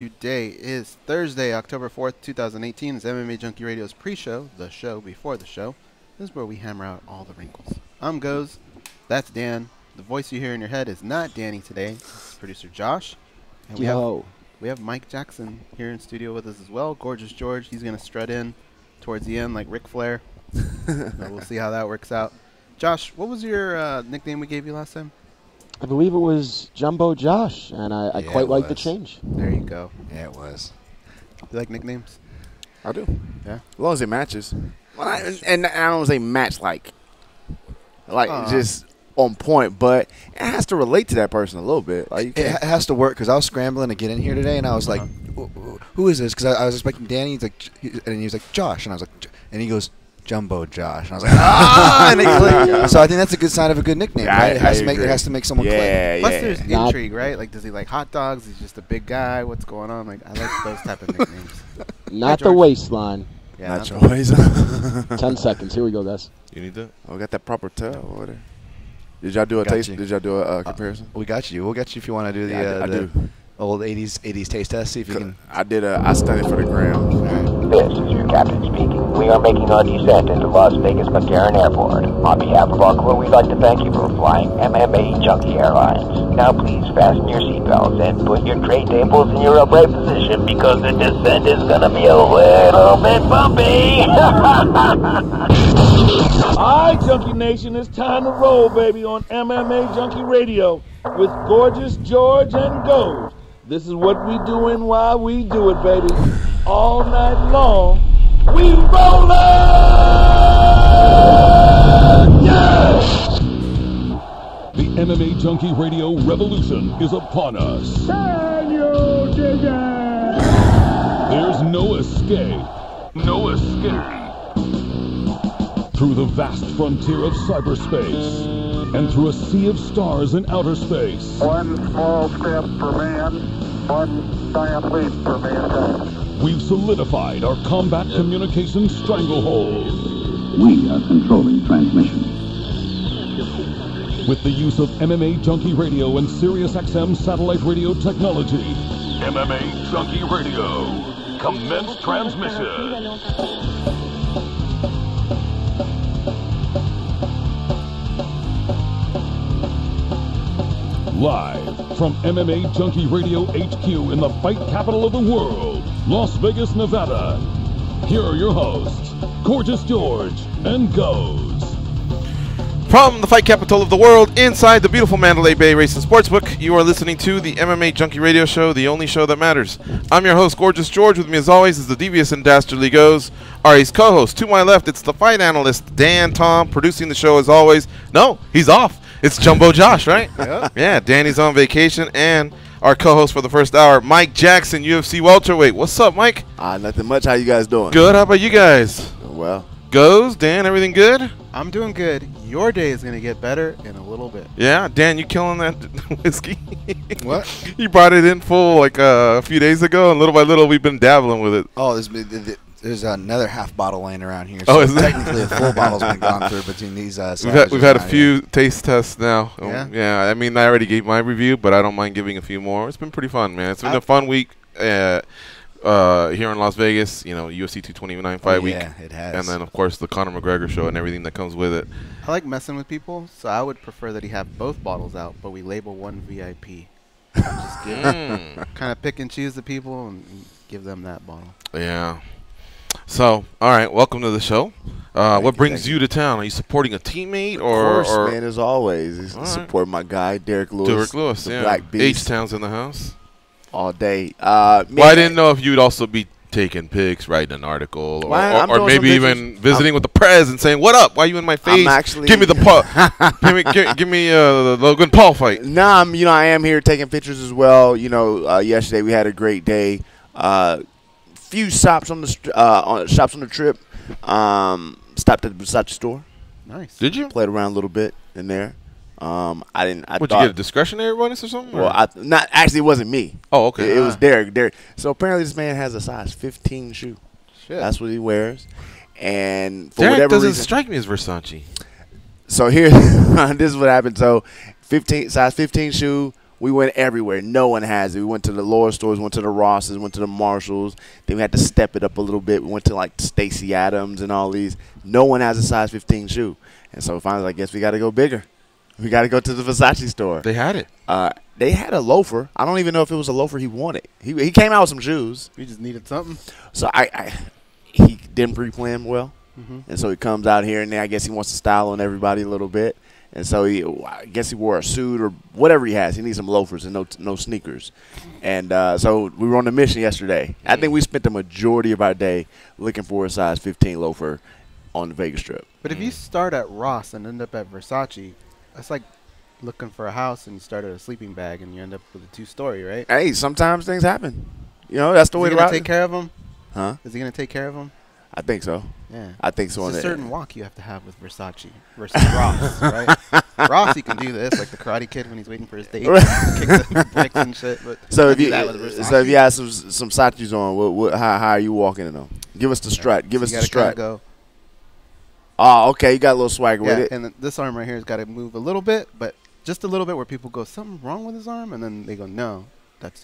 Today is Thursday, October 4th, 2018. It's MMA Junkie Radio's pre-show, the show before the show. This is where we hammer out all the wrinkles. I'm Goz. That's Dan. The voice you hear in your head is not Danny today. It's producer Josh. And we have Mike Jackson here in studio with us as well. Gorgeous George. He's going to strut in towards the end like Ric Flair. So we'll see how that works out. Josh, what was your nickname we gave you last time? I believe it was Jumbo Josh, and I quite like the change. There you go. Yeah, it was. You like nicknames? I do. Yeah? As long as it matches. Well, and I don't say match like just on point, but it has to relate to that person a little bit. Like It has to work because I was scrambling to get in here today, and I was like, who is this? Because I was expecting Danny, and he was like, Josh. And I was like, and he goes, Jumbo Josh. And I was like, and it clicked. So I think that's a good sign of a good nickname, right? It has to make someone click. Plus there's intrigue, right? Like, does he like hot dogs? He's just a big guy. What's going on? Like, I like those type of nicknames. Not the waistline. Yeah, not your waistline. 10 seconds. Here we go, guys. You need that? Oh, we got that proper towel over there. Did y'all do a taste? Did y'all do a comparison? We got you. We'll get you if you want to do the old 80s taste test. See if you can. I studied for the gram. This is your captain speaking. We are making our descent into Las Vegas McCarran Airport. On behalf of our crew, we'd like to thank you for flying MMA Junkie Airlines. Now please fasten your seatbelts and put your tray tables in your upright position because the descent is going to be a little bit bumpy. All right, Junkie Nation, it's time to roll, baby, on MMA Junkie Radio with Gorgeous George and Gold. This is what we doing while we do it, baby. All night long, we rollin'! Yeah! The MMA Junkie Radio revolution is upon us. Can you dig it? There's no escape. No escape. Through the vast frontier of cyberspace and through a sea of stars in outer space. One small step for man, one giant leap for mankind. We've solidified our combat communication stranglehold. We are controlling transmission. With the use of MMA Junkie Radio and SiriusXM satellite radio technology. MMA Junkie Radio. Commence transmission. Live from MMA Junkie Radio HQ in the fight capital of the world, Las Vegas, Nevada. Here are your hosts, Gorgeous George and Goz. From the fight capital of the world, inside the beautiful Mandalay Bay Racing Sportsbook, you are listening to the MMA Junkie Radio Show, the only show that matters. I'm your host, Gorgeous George. With me as always is the devious and dastardly Goz. Ari's co-host. To my left, it's the fight analyst, Dan Tom, producing the show as always. No, he's off. It's Jumbo Josh, right? Yeah, Danny's on vacation, and our co-host for the first hour, Mike Jackson, UFC welterweight. What's up, Mike? Nothing much. How you guys doing? Good. How about you guys? Well. Goz, Dan, everything good? I'm doing good. Your day is going to get better in a little bit. Yeah, Dan, you killing that whiskey? What? You brought it in full like a few days ago, and little by little we've been dabbling with it. Oh, there's another half bottle laying around here. So is technically a full bottle's been gone through between these. We've had a few taste tests now. Yeah. I mean, I already gave my review, but I don't mind giving a few more. It's been pretty fun, man. It's been a fun week here in Las Vegas. You know, UFC 229 fight week. Yeah, it has. And then of course the Conor McGregor show and everything that comes with it. I like messing with people, so I would prefer that he have both bottles out, but we label one VIP. Just kind of pick and choose the people and give them that bottle. Yeah. So, all right, welcome to the show. What brings you to town? Are you supporting a teammate or? Of course, man, as always. Support my guy, Derek Lewis. Derek Lewis, yeah. Black Beast. H-Town's in the house. All day. Well, I didn't know if you'd also be taking pics, writing an article, or maybe even visiting with the press and saying, "What up? Why are you in my face? Give me the give me the Logan Paul fight." Nah, I am here taking pictures as well. Yesterday we had a great day. Few stops on the trip. Stopped at the Versace store. Nice. Did you? Played around a little bit in there. Would you get a discretionary bonus or something? Well, it wasn't me. Oh, okay. It was Derek. So apparently this man has a size 15 shoe. Shit. That's what he wears. And for Derek whatever doesn't reason, strike me as Versace. So here, this is what happened. So size 15 shoe, We went everywhere. No one has it. We went to the lower stores, went to the Rosses, went to the Marshalls. Then we had to step it up a little bit. We went to like Stacy Adams and all these. No one has a size 15 shoe. And so finally, I guess we got to go bigger. We got to go to the Versace store. They had it. They had a loafer. I don't even know if it was a loafer he wanted. He came out with some shoes. We just needed something. So he didn't pre-plan well. And so he comes out here, and then I guess he wants to style on everybody a little bit. And so I guess he wore a suit or whatever he has. He needs some loafers and no sneakers. And so we were on a mission yesterday. I think we spent the majority of our day looking for a size 15 loafer on the Vegas Strip. But if you start at Ross and end up at Versace, that's like looking for a house and you start at a sleeping bag and you end up with a 2-story, right? Hey, sometimes things happen. You know, that's the way to Is he going to take care of them? Huh? Is he going to take care of them? I think so. Yeah. I think so. It's a certain walk you have to have with Versace versus Ross, right? Ross, he can do this, like the Karate Kid when he's waiting for his date. Kicks the bricks and shit. But so if you have some Sachis on, how are you walking in them? Give us the strut. Give us the strut. Go. Oh, okay. You got a little swagger with it. And this arm right here has got to move a little bit, but just a little bit where people go, something wrong with his arm? And then they go, no.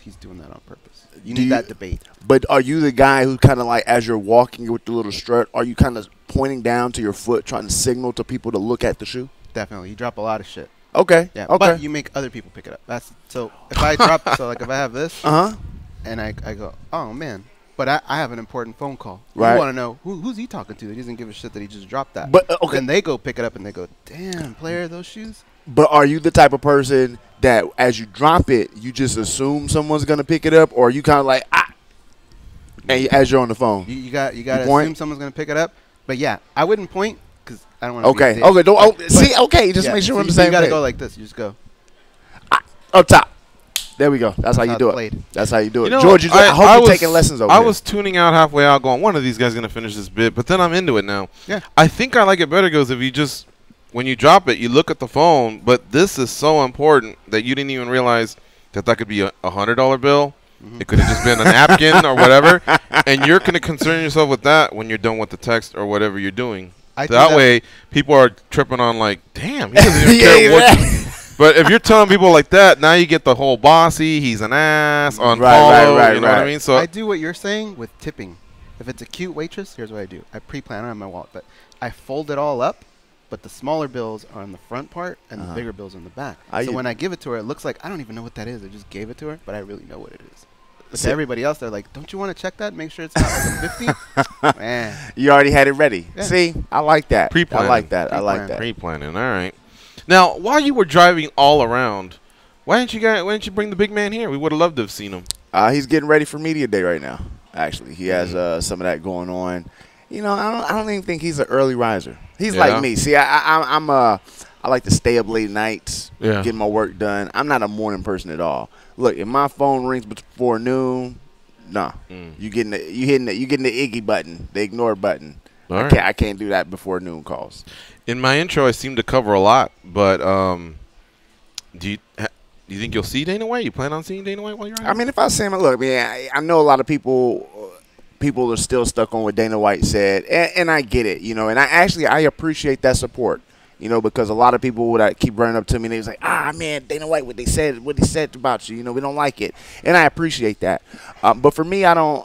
He's doing that on purpose. You need that debate. But are you the guy who kind of like, as you're walking with the little strut, are you kind of pointing down to your foot, trying to signal to people to look at the shoe? Definitely. You drop a lot of shit. Okay. Yeah. Okay. But you make other people pick it up. So if I drop, like if I have this, and I go, oh man, but I have an important phone call. Right. You want to know who's he talking to? He doesn't give a shit that he just dropped that. But okay. Then they go pick it up and they go, damn, player, those shoes. But are you the type of person that as you drop it, you just assume someone's gonna pick it up, or are you kind of like and as you're on the phone? You got to assume someone's gonna pick it up. But yeah, I wouldn't point because I don't want to. Okay. Okay. Just make sure we're on the same. You got to page. go like this. You just go up top. There we go. That's how you do it. That's how you do it. You know, George, I hope you're taking lessons over I here. was tuning out halfway out going, one of these guys going to finish this bit, but then I'm into it now. Yeah. I think I like it better goes if you just, when you drop it, you look at the phone, but this is so important that you didn't even realize that could be a $100 bill. It could have just been a napkin or whatever, and you're going to concern yourself with that when you're done with the text or whatever you're doing. That way, people are tripping on like, damn, he doesn't even care what. But if you're telling people like that, now you get the whole bossy, he's an ass, unfollow, right, you know what I mean? So I do what you're saying with tipping. If it's a cute waitress, here's what I do. I pre-plan it on my wallet, but I fold it all up, but the smaller bills are on the front part and the bigger bills are in the back. So when I give it to her, it looks like I don't even know what that is. I just gave it to her, but I really know what it is. But to everybody else, they're like, don't you want to check that? Make sure it's not like a 50? Man. You already had it ready. Yeah. See, I like that. Pre-planning. I like that. I like that. Pre-planning. All right. Now, while you were driving all around, why didn't you bring the big man here? We would have loved to have seen him. He's getting ready for media day right now. Actually, he has some of that going on. You know, I don't even think he's an early riser. He's like me. See, I like to stay up late nights, get my work done. I'm not a morning person at all. Look, if my phone rings before noon, nah, you getting the Iggy button, the ignore button. I can't do that before noon calls. In my intro, I seem to cover a lot, but do you think you'll see Dana White? You plan on seeing Dana White while you're out? I mean, if I see him, look, man, I know a lot of people are still stuck on what Dana White said, and I get it, you know, and I appreciate that support, you know, because a lot of people would keep running up to me and they was like, man, Dana White, what he said about you, you know, we don't like it, and I appreciate that, but for me, I'm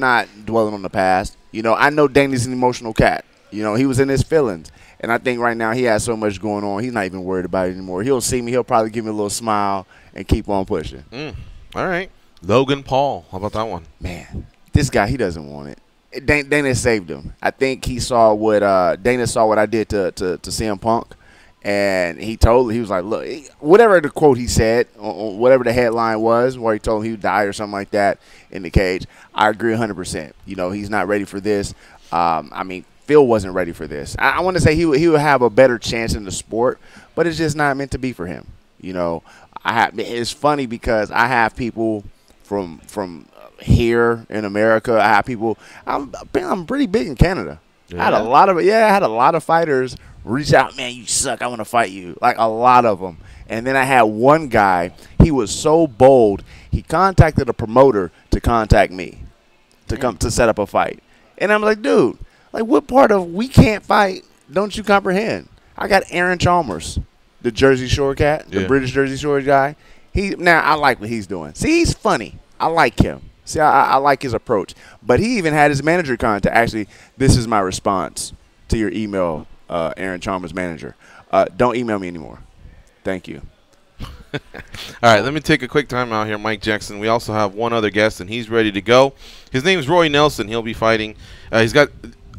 not dwelling on the past, you know. I know Dana's an emotional cat. You know, he was in his feelings. And I think right now he has so much going on, he's not even worried about it anymore. He'll see me. He'll probably give me a little smile and keep on pushing. All right. Logan Paul. How about that one? Man, this guy, he doesn't want it. Dana saved him. I think he saw what Dana saw what I did to CM Punk. And he was like, look, whatever the quote he said, or whatever the headline was, where he told him he would die or something like that in the cage, I agree 100%. You know, he's not ready for this. I mean, Phil wasn't ready for this. I want to say he would have a better chance in the sport, but it's just not meant to be for him. You know, it's funny because I have people from here in America. I have people. I'm pretty big in Canada. Yeah. I had a lot of fighters reach out. Man, you suck. I want to fight you. Like a lot of them. And then I had one guy. He was so bold. He contacted a promoter to contact me to come to set up a fight. And I'm like, dude. Like, what part of we can't fight don't you comprehend? I got Aaron Chalmers. the Jersey Shore cat, the Yeah. British Jersey Shore guy. I like what he's doing. See, he's funny. I like him. See, I like his approach. But he even had his manager contact. Actually, this is my response to your email, Aaron Chalmers' manager. Don't email me anymore. Thank you. All right, let me take a quick time out here, Mike Jackson. We also have one other guest, and he's ready to go. His name is Roy Nelson. He'll be fighting. He's got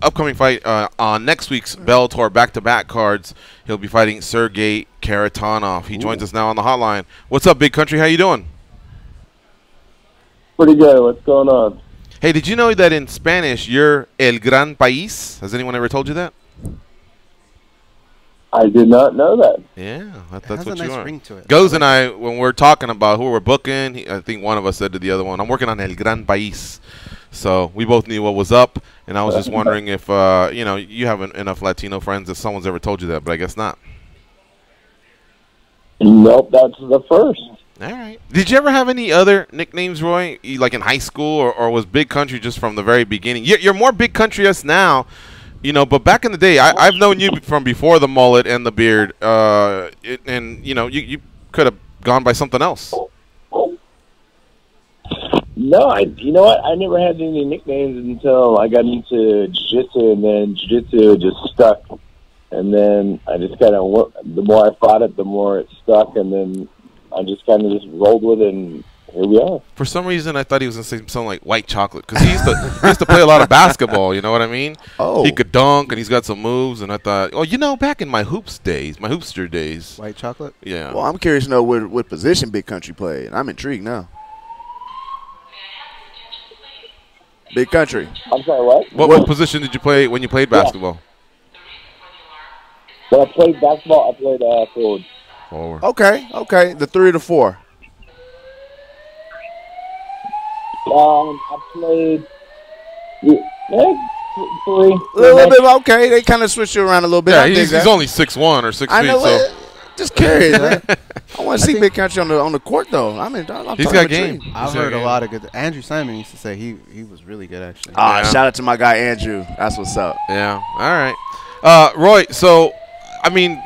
upcoming fight on next week's Bellator back-to-back cards. He'll be fighting Sergey Karatanov. He joins us now on the hotline. What's up, Big Country? How you doing? Pretty good. What's going on? Hey, did you know that in Spanish you're El Gran País? Has anyone ever told you that? I did not know that. Yeah, that's has what a you nice are. ring to it. Goes and I, when we're talking about who we're booking, I think one of us said to the other one, I'm working on El Gran País. So we both knew what was up, and I was just wondering if, you have enough Latino friends if someone's ever told you that, but I guess not. Nope, that's the first. All right. Did you ever have any other nicknames, Roy, like in high school, or was Big Country just from the very beginning? You're more Big Country-us now, but back in the day, I've known you from before the mullet and the beard, and you could have gone by something else. No, you know what? I never had any nicknames until I got into jiu-jitsu, and then jiu-jitsu just stuck. And then I just kind of, the more I fought it, the more it stuck, and then I just kind of just rolled with it, and here we are. For some reason, I thought he was going to say something like white chocolate, because he used to play a lot of basketball, you know what I mean? Oh. He could dunk, and he's got some moves, and I thought, back in my hoopster days. White chocolate? Yeah. Well, I'm curious to know what position Big Country played. I'm intrigued now. Big Country. I'm sorry, what? What position did you play when you played basketball? When I played basketball, I played forward. Forward. Okay. The 3 or the 4. I played 3. A little bit, okay. They kind of switched you around a little bit. Yeah, he's only 6'1" or 6 feet. I know. So. Just curious. I want to see Big Country on the court, though. He's got game. I've heard a lot of good. Andrew Simon used to say he was really good, actually. Shout out to my guy Andrew. That's what's up. Yeah. All right. Roy, so I mean,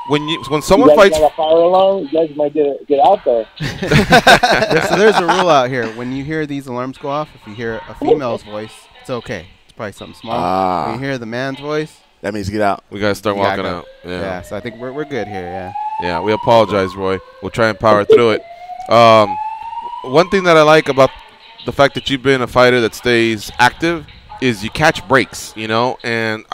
when someone you guys fights, got a fire alarm, you guys might get out there. So there's a rule out here. When you hear these alarms go off, if you hear a female's voice, it's okay. It's probably something small. When you hear the man's voice, that means get out. We gotta start walking out. Yeah. So I think we're good here. Yeah. Yeah. We apologize, Roy. We'll try and power through it. One thing that I like about the fact that you've been a fighter that stays active is you catch breaks, and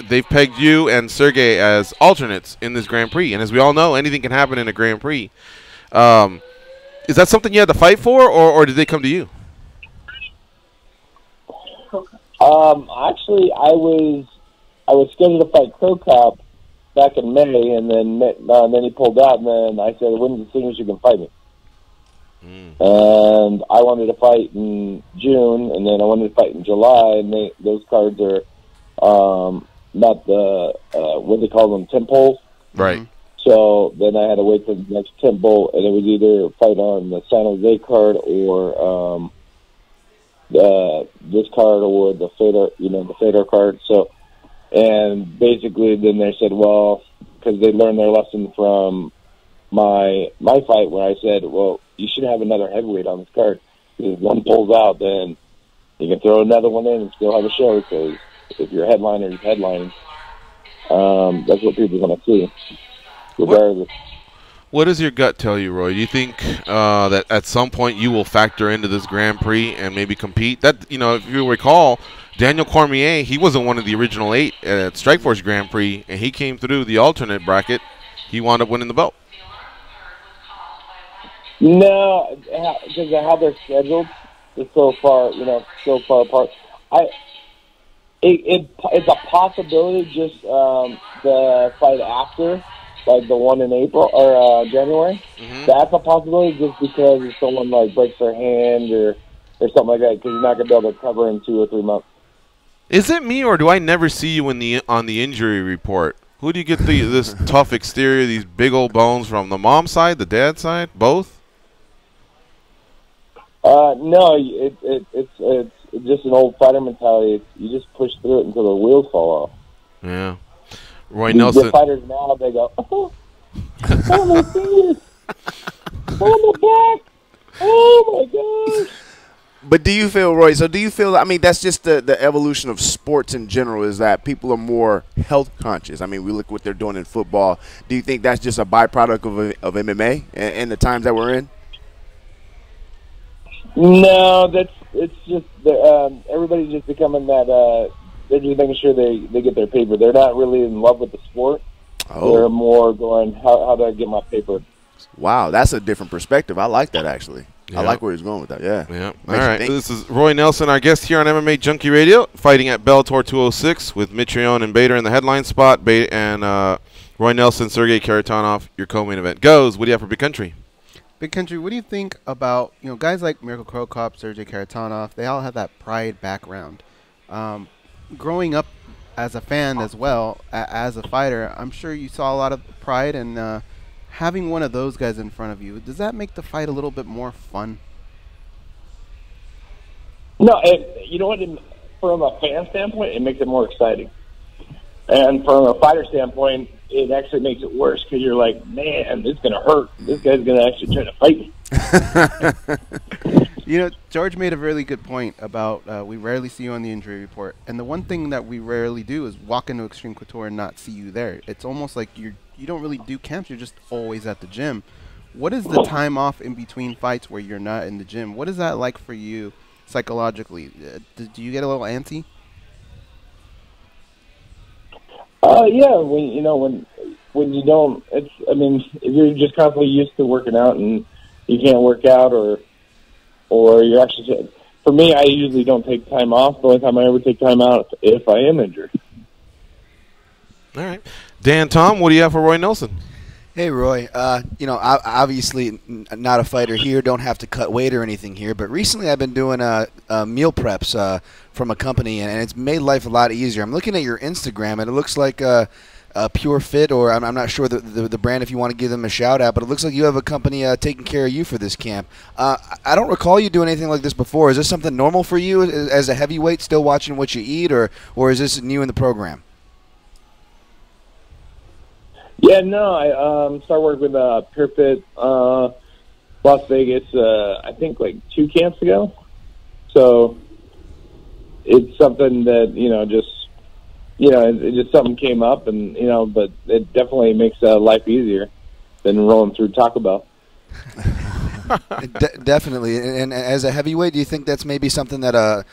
they've pegged you and Sergey as alternates in this Grand Prix. And as we all know, anything can happen in a Grand Prix. Is that something you had to fight for, or did they come to you? Actually, I was scheduled to fight Crow Cop back in May, and then he pulled out, and then I said, when's the soonest you can fight me? And I wanted to fight in June, and then I wanted to fight in July, and those cards are not the, what do they call them, tent poles? Right. So then I had to wait for the next tent pole, and it was either fight on the San Jose card or this card or the Fedor card. So, and basically then they said, well, because they learned their lesson from my fight where I said, well, you should have another heavyweight on this card. If one pulls out, then you can throw another one in and still have a show, because if you're headliner, you're headlining. That's what people are going to see, regardless. What does your gut tell you, Roy? Do you think that at some point you will factor into this Grand Prix and maybe compete? That, if you recall, Daniel Cormier, he wasn't one of the original 8 at Strikeforce Grand Prix, and he came through the alternate bracket. He wound up winning the belt. No, because of how they're scheduled, they're so far apart. It's a possibility. Just the fight after, like the one in April or January. Mm-hmm. That's a possibility, just because if someone breaks their hand or something like that, because you're not gonna be able to cover in 2 or 3 months. Is it me, or do I never see you on the injury report? Who do you get this tough exterior, these big old bones from? The mom side, the dad side, both? No, it's just an old fighter mentality. You just push through it until the wheels fall off. Yeah. Roy Nelson. The fighters now, they go, oh. Oh, my fingers. Oh, my back. Oh, my gosh. But do you feel, Roy, so do you feel, I mean, that's just the evolution of sports in general, is that people are more health conscious. I mean, we look what they're doing in football. Do you think that's just a byproduct of MMA and the times that we're in? No, it's just everybody's just becoming that, they're just making sure they get their paper. They're not really in love with the sport. Oh. They're more going, how do I get my paper? Wow, that's a different perspective. I like that, actually. Yep. I like where he's going with that, yeah. Yeah. All right, this is Roy Nelson, our guest here on MMA Junkie Radio, fighting at Bellator 206 with Mitrione and Bader in the headline spot, and Roy Nelson, Sergey Karatanov, your co-main event. Goes, what do you have for Big Country? Big Country, what do you think about, guys like Miracle Crow Cop, Sergey Karatanov, they all have that pride background. Growing up as a fan as well, as a fighter, I'm sure you saw a lot of pride, and having one of those guys in front of you, does that make the fight a little bit more fun? No, you know what? From a fan standpoint, it makes it more exciting. And from a fighter standpoint, it actually makes it worse because you're like, man, this is going to hurt. This guy's going to actually try to fight me. George made a really good point about we rarely see you on the injury report. And the one thing that we rarely do is walk into Extreme Couture and not see you there. It's almost like you don't really do camps. You're just always at the gym. What is the time off in between fights where you're not in the gym? What is that like for you psychologically? Do you get a little antsy? Yeah, when you don't, if you're just constantly used to working out and you can't work out or you're actually, for me, I usually don't take time off. The only time I ever take time out if I am injured. All right. Dan, Tom, what do you have for Roy Nelson? Hey, Roy. Obviously not a fighter here, don't have to cut weight or anything here, but recently I've been doing meal preps from a company, and it's made life a lot easier. I'm looking at your Instagram, and it looks like Pure Fit, or I'm not sure the brand if you want to give them a shout-out, but it looks like you have a company taking care of you for this camp. I don't recall you doing anything like this before. Is this something normal for you as a heavyweight, still watching what you eat, or is this new in the program? Yeah, no, I started working with Pure Fit, Las Vegas, I think like 2 camps ago. So it's something that, it just something came up and, but it definitely makes life easier than rolling through Taco Bell. Definitely. And as a heavyweight, do you think that's maybe something that,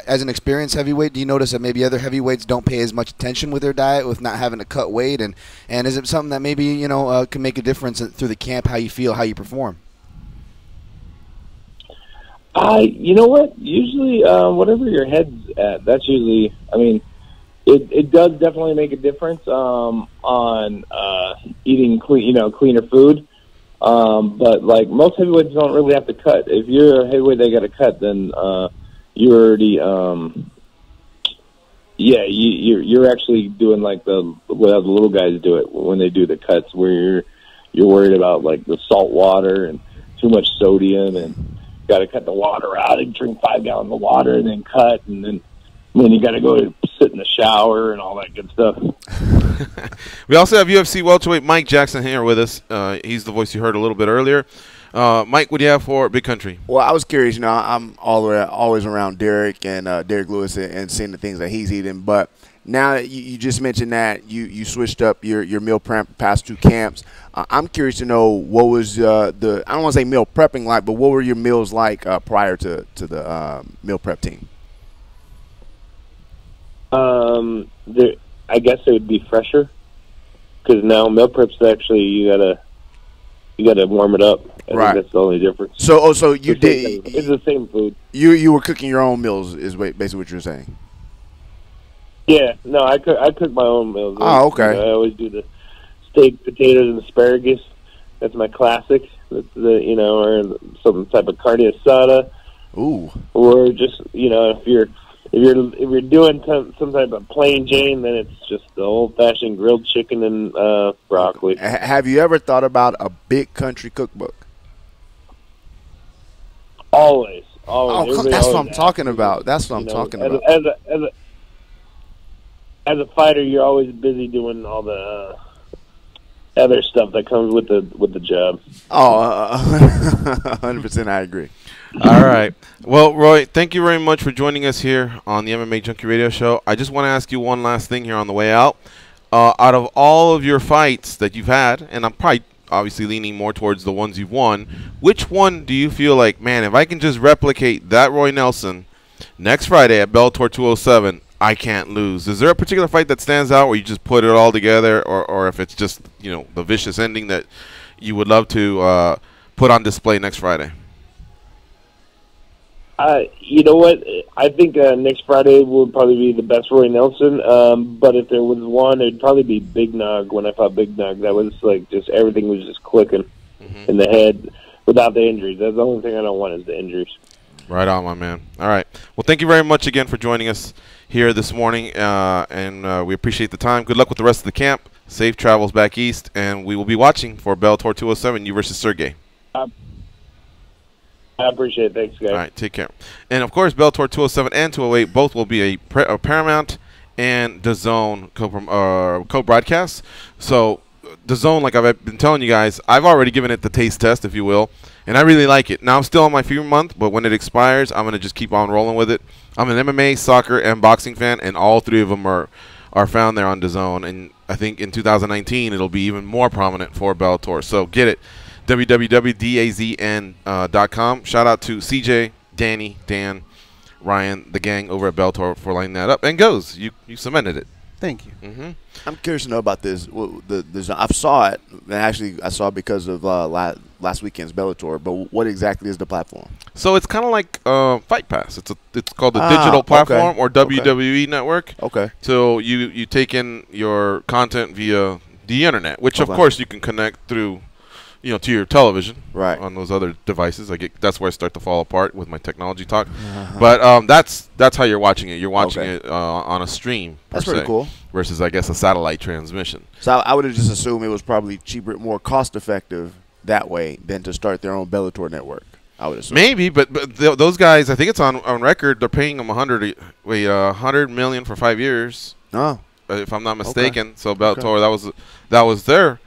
as an experienced heavyweight, do you notice that maybe other heavyweights don't pay as much attention with their diet, with not having to cut weight? And is it something that maybe, can make a difference through the camp, how you feel, how you perform? You know what? Usually, whatever your head's at, that's usually, it does definitely make a difference on eating cleaner food. But like most heavyweights don't really have to cut. If you're a heavyweight that got to cut, then you already you're actually doing like what the little guys do it when they do the cuts, where you're worried about like the salt water and too much sodium, and got to cut the water out and drink 5 gallons of water and then cut, and then you got to go sit in the shower and all that good stuff. We also have UFC welterweight Mike Jackson here with us. He's the voice you heard a little bit earlier. Mike, what do you have for Big Country? Well, I was curious. I'm always around Derek and Derek Lewis and seeing the things that he's eating. But now that you just mentioned that you switched up your meal prep past 2 camps, I'm curious to know what was I don't want to say meal prepping like, but what were your meals like prior to the meal prep team? I guess it would be fresher, because now meal preps actually you gotta warm it up. I think that's the only difference. So you did? It's the same food. You were cooking your own meals, is basically what you're saying. Yeah, no, I cook my own meals. Oh, okay. I always do the steak, potatoes, and asparagus. That's my classic. That's or some type of carne asada. Ooh. Or just if you're doing some type of plain Jane, then it's just the old-fashioned grilled chicken and broccoli. Have you ever thought about a Big Country cookbook? Always. Oh, that's what I'm talking about. That's what I'm talking about. As a fighter, you're always busy doing all the other stuff that comes with the job. Oh, 100%. I agree. All right. Well, Roy, thank you very much for joining us here on the MMA Junkie Radio Show. I just want to ask you one last thing here on the way out. Out of all of your fights that you've had, and I'm probably obviously leaning more towards the ones you've won, which one do you feel like, man, if I can just replicate that Roy Nelson next Friday at Bellator 207, I can't lose? Is there a particular fight that stands out where you just put it all together, or if it's just, you know, the vicious ending that you would love to put on display next Friday? You know what? I think next Friday will probably be the best Roy Nelson. But if there was one, it'd probably be Big Nog. When I fought Big Nog, that was like just everything was just clicking in the head without the injuries. That's the only thing I don't want is the injuries. Right on, my man. All right. Well, thank you very much again for joining us here this morning, and we appreciate the time. Good luck with the rest of the camp. Safe travels back east, and we will be watching for Bellator 207, you versus Sergey. I appreciate it. Thanks, guys. All right, take care. And, of course, Bellator 207 and 208 both will be a Paramount and DAZN co-broadcast. So, DAZN, like I've been telling you guys, I've already given it the taste test, if you will, and I really like it. Now, I'm still on my fever month, but when it expires, I'm going to just keep on rolling with it. I'm an MMA, soccer, and boxing fan, and all three of them are found there on DAZN. And I think in 2019, it'll be even more prominent for Bellator. So, get it. www.dazn.com. Shout out to CJ, Danny, Dan, Ryan, the gang over at Bellator for lining that up. And goes, you cemented it. Thank you. I'm curious to know about this. I saw it, and actually I saw it because of last weekend's Bellator. But what exactly is the platform? So it's kind of like Fight Pass. It's called the digital platform, or WWE Network. Okay. So you take in your content via the internet, which of course you can connect through, you know, to your television, right, on those other devices. That's where I start to fall apart with my technology talk. But that's how you're watching it. You're watching it on a stream. That's pretty cool. Versus, I guess, a satellite transmission. So I would have just assumed it was probably cheaper, more cost effective that way than to start their own Bellator network. I would assume. Maybe, but those guys, I think it's on record. They're paying them $100 million for 5 years. Oh, if I'm not mistaken. So Bellator, that was their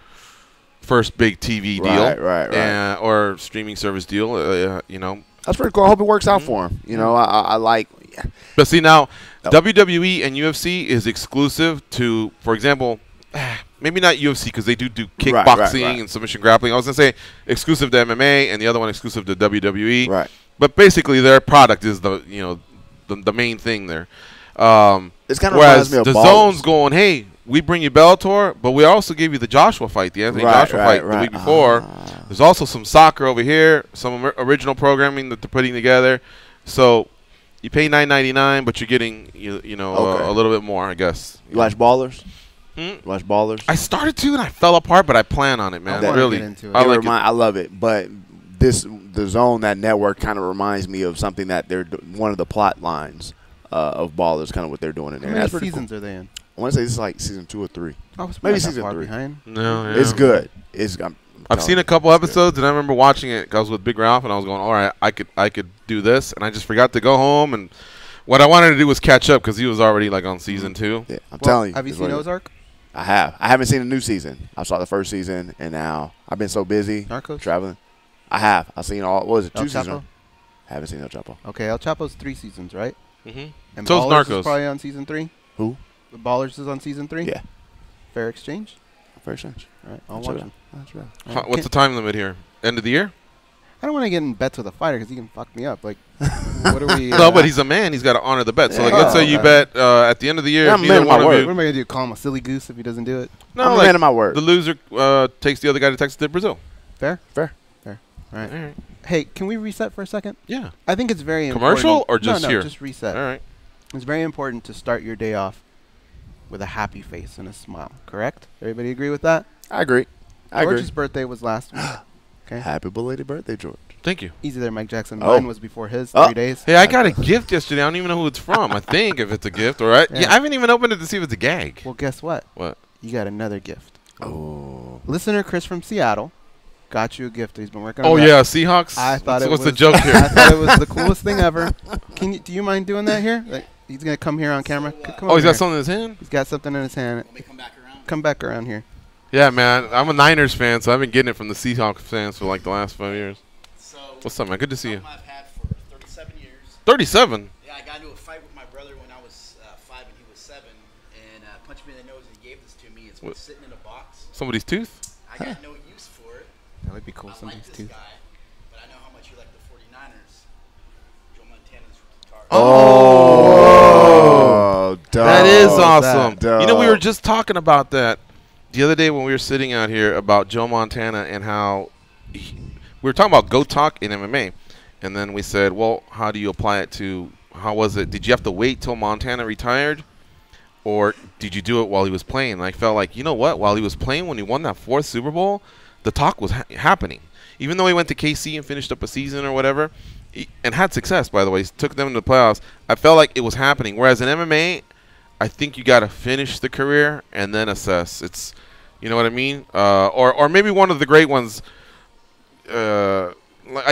first big TV deal, right. Or streaming service deal. You know, that's pretty cool. I hope it works out for him. You know, I like. But see now, WWE and UFC is exclusive to, for example, maybe not UFC because they do kickboxing and submission grappling. I was gonna say exclusive to MMA, and the other one exclusive to WWE. Right. But basically, their product is the main thing there. It's kind of reminds me of DAZN's going, hey, we bring you Bellator, but we also give you the Joshua fight, the Anthony Joshua fight the week before. There's also some soccer over here, some original programming that they're putting together. So you pay $9.99, but you're getting a little bit more, I guess. You watch Ballers? You watch Ballers? I started to, and I fell apart, but I plan on it, man. Really, I love it. But the zone, that network, kind of reminds me of something that they're one of the plot lines of Ballers, kind of what they're doing in there. How many seasons are they in? I want to say this is like season 2 or 3. Oh, it's maybe season 3. Behind. No, yeah. It's good. I've seen a couple episodes, and I remember watching it. I was with Big Ralph, and I was going, all right, I could do this, and I just forgot to go home. And what I wanted to do was catch up because he was already like on season 2. Yeah, I'm telling you. Have you seen Ozark? I have. I haven't seen the new season. I saw the first season, and now I've been so busy traveling. I have. I've seen all. What was it? 2 seasons. I haven't seen El Chapo. Okay, El Chapo's 3 seasons, right? And so Ballers is Narcos. Is probably on season 3. Who? The Ballers is on season 3. Yeah. Fair exchange. Fair exchange. All right, I'll watch them. That's right. What's the time limit here? End of the year? I don't want to get in bets with a fighter because he can fuck me up. Like, what are we? No, but he's a man. He's got to honor the bet. So, like, let's say you bet at the end of the year. I'm a man of my word. What am I gonna do? Call him a silly goose if he doesn't do it? No, I'm a man of my word. The loser takes the other guy to Texas to Brazil. Fair. Fair. All right. Hey, can we reset for a second? Yeah. I think it's very important. Commercial or just here? No, just reset. All right. It's very important to start your day off with a happy face and a smile. Correct? Everybody agree with that? I agree. George's birthday was last week. Okay. Happy belated birthday, George. Thank you. Easy there, Mike Jackson. Mine was before his 3 days. Hey, I got a gift yesterday. I don't even know who it's from. I think if it's a gift, all right. Yeah, I haven't even opened it to see if it's a gag. Well, guess what? What? You got another gift. Oh. Listener Chris from Seattle got you a gift that he's been working on. Oh, yeah, Seahawks? I thought What's the joke here? I thought it was the coolest thing ever. Do you mind doing that here? Like, he's going to come here on camera. He's got something in his hand? He's got something in his hand. Let me come back around. Come back around here. Yeah, man. I'm a Niners fan, so I've been getting it from the Seahawks fans for like the last 5 years. So what's up, man? Good to see you. I've had for 37 years. 37? Yeah, I got into a fight with my brother when I was 5 and he was 7, and punched me in the nose and he gave this to me. It's been sitting in a box. Somebody's tooth? I got no use for it. That would be cool. I Somebody's like this tooth. guy, but I know how much you like the 49ers. Joe Montana's rookie card. Oh, dope. That is awesome. Dope. You know, we were just talking about that the other day when we were sitting out here about Joe Montana and how we were talking about GOAT talk in MMA. And then we said, well, how do you apply it to, how was it? Did you have to wait till Montana retired? Or did you do it while he was playing? And I felt like, you know what? While he was playing, when he won that 4th Super Bowl, the talk was happening. Even though he went to KC and finished up a season or whatever, and had success, by the way, he took them to the playoffs, I felt like it was happening. Whereas in MMA, I think you got to finish the career and then assess. It's, you know what I mean? Or maybe one of the great ones, I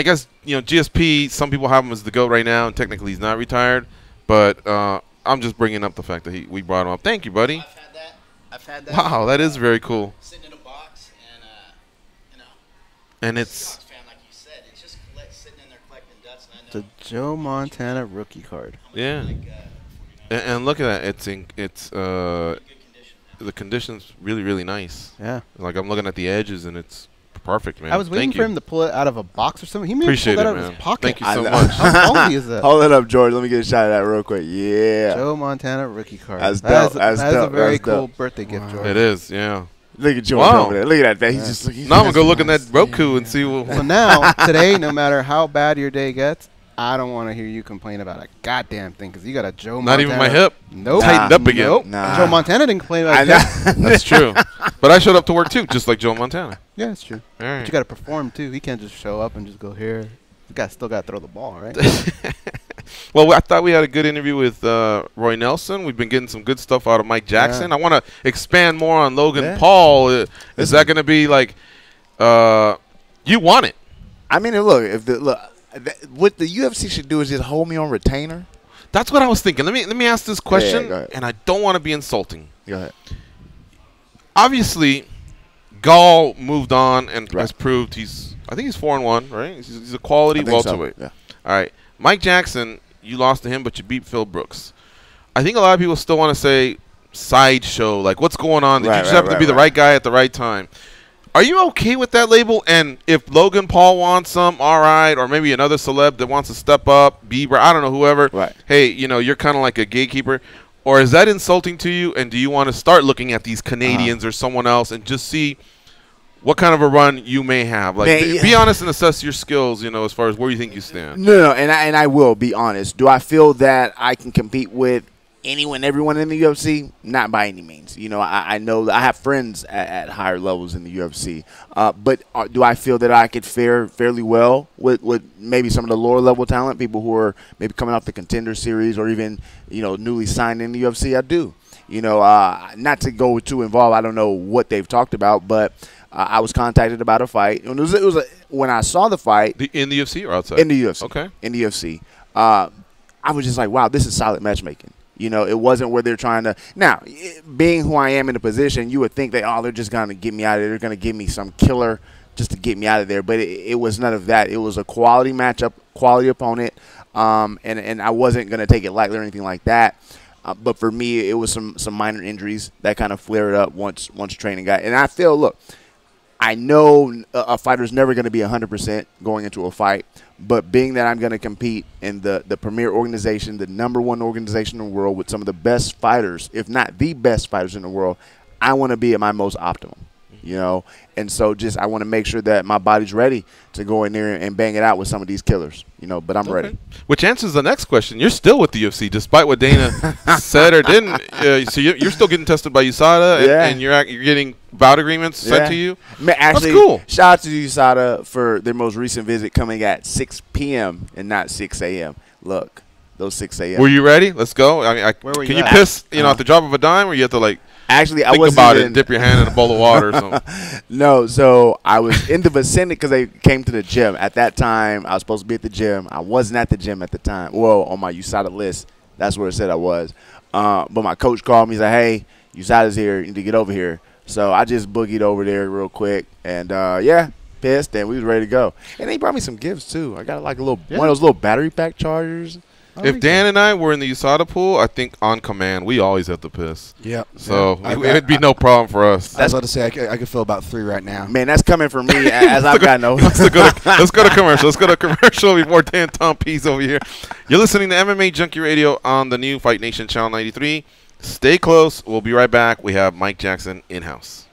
guess, you know, GSP, some people have him as the GOAT right now, and technically he's not retired. But I'm just bringing up the fact that we brought him up. Thank you, buddy. I've had that. Wow, that is very cool. Sitting in a box, and you know. And it's Seahawks fan, like you said, it's just sitting in there collecting dust. And I the know Joe Montana rookie card. Yeah. And look at that. It's the condition's really, really nice. Yeah. Like I'm looking at the edges, and it's perfect, man. I was waiting Thank for you. him to pull it out of a box or something. He may Appreciate have pulled it, that out of man. his pocket. Thank you so much. How funky is that? Hold it up, George. Let me get a shot of that real quick. Yeah. Joe Montana rookie card. That's That's dope. That's a dope. very That's cool dope. birthday gift, George. It is, yeah. Look at George Wow. over there. Look at that. He's just looking. Now I'm going to go look in that Roku and see what. So now, today, no matter how bad your day gets, I don't want to hear you complain about a goddamn thing because you got a Joe Not Montana. even my hip. Nope. Tightened up again. Nope. Nah. Joe Montana didn't complain about it. That's true. But I showed up to work, too, just like Joe Montana. Yeah, it's true. All right. But you got to perform, too. He can't just show up and just go here. You still got to throw the ball, right? Well, I thought we had a good interview with Roy Nelson. We've been getting some good stuff out of Mike Jackson. Yeah. I want to expand more on Logan Yeah. Paul. Is that going to be like you want it? I mean, look, what the UFC should do is just hold me on retainer. That's what I was thinking. Let me ask this question, go ahead. and I don't want to be insulting. Go ahead. Obviously, Gall moved on and Right. has proved I think he's 4-1, right? He's a quality I think so, welterweight. yeah. All right. Mike Jackson, you lost to him, but you beat Phil Brooks. I think a lot of people still want to say sideshow, like what's going on? Did you just happen to be the right guy at the right time? Are you okay with that label? And if Logan Paul wants some, all right, or maybe another celeb that wants to step up, Bieber, I don't know, whoever. Right. Hey, you're kind of like a gatekeeper. Or is that insulting to you? And do you want to start looking at these Canadians or someone else and just see what kind of a run you may have? Like, Man, be honest and assess your skills, as far as where you think you stand. No, and I will be honest. Do I feel that I can compete with anyone, everyone in the UFC? Not by any means. I know that I have friends at higher levels in the UFC. But do I feel that I could fare fairly well with maybe some of the lower level talent, people who are maybe coming off the Contender Series or even newly signed in the UFC? I do. Not to go too involved. I don't know what they've talked about, but I was contacted about a fight. And it was when I saw the fight. In the UFC or outside? In the UFC. Okay. In the UFC. I was just like, wow, this is solid matchmaking. It wasn't where they're trying to. Now, being who I am in the position, you would think that, they're just going to get me out of there. They're going to give me some killer just to get me out of there. But it was none of that. It was a quality matchup, quality opponent, and I wasn't going to take it lightly or anything like that. But for me, it was some minor injuries that kind of flared up once training got. And I feel, look, I know a fighter's never going to be 100% going into a fight, but being that I'm going to compete in the premier organization, the #1 organization in the world with some of the best fighters, if not the best fighters in the world, I want to be at my most optimum, And so I want to make sure that my body's ready to go in there and bang it out with some of these killers, but I'm ready. Which answers the next question. You're still with the UFC, despite what Dana said or didn't. So you're still getting tested by USADA, and you're getting bout agreements sent to you? Actually, that's cool. Shout out to USADA for their most recent visit coming at 6 p.m. and not 6 a.m. Look, those 6 a.m. Were you ready? Let's go. Where were can you you at? piss, at the drop of a dime, or you have to, Actually, I think wasn't about it even, and dip your hand in a bowl of water or something? No, so I was in the vicinity because they came to the gym. At that time, I was supposed to be at the gym. I wasn't at the gym at the time. Well, on my USADA list, that's where it said I was. But my coach called me. He's like, hey, USADA's here. You need to get over here. So I just boogied over there real quick, and yeah, pissed, and we was ready to go. And they brought me some gifts too. I got like a little one of those little battery pack chargers. If Dan and I were in the USADA pool, I think on command, we always have to piss. Yep. So it'd be no problem for us. I was about to say I could fill about 3 right now. Man, that's coming from me as I've got no. Let's go to commercial. Let's go to commercial before Dan Tom pees over here. You're listening to MMA Junkie Radio on the new Fight Nation Channel 93. Stay close. We'll be right back. We have Mike Jackson in-house.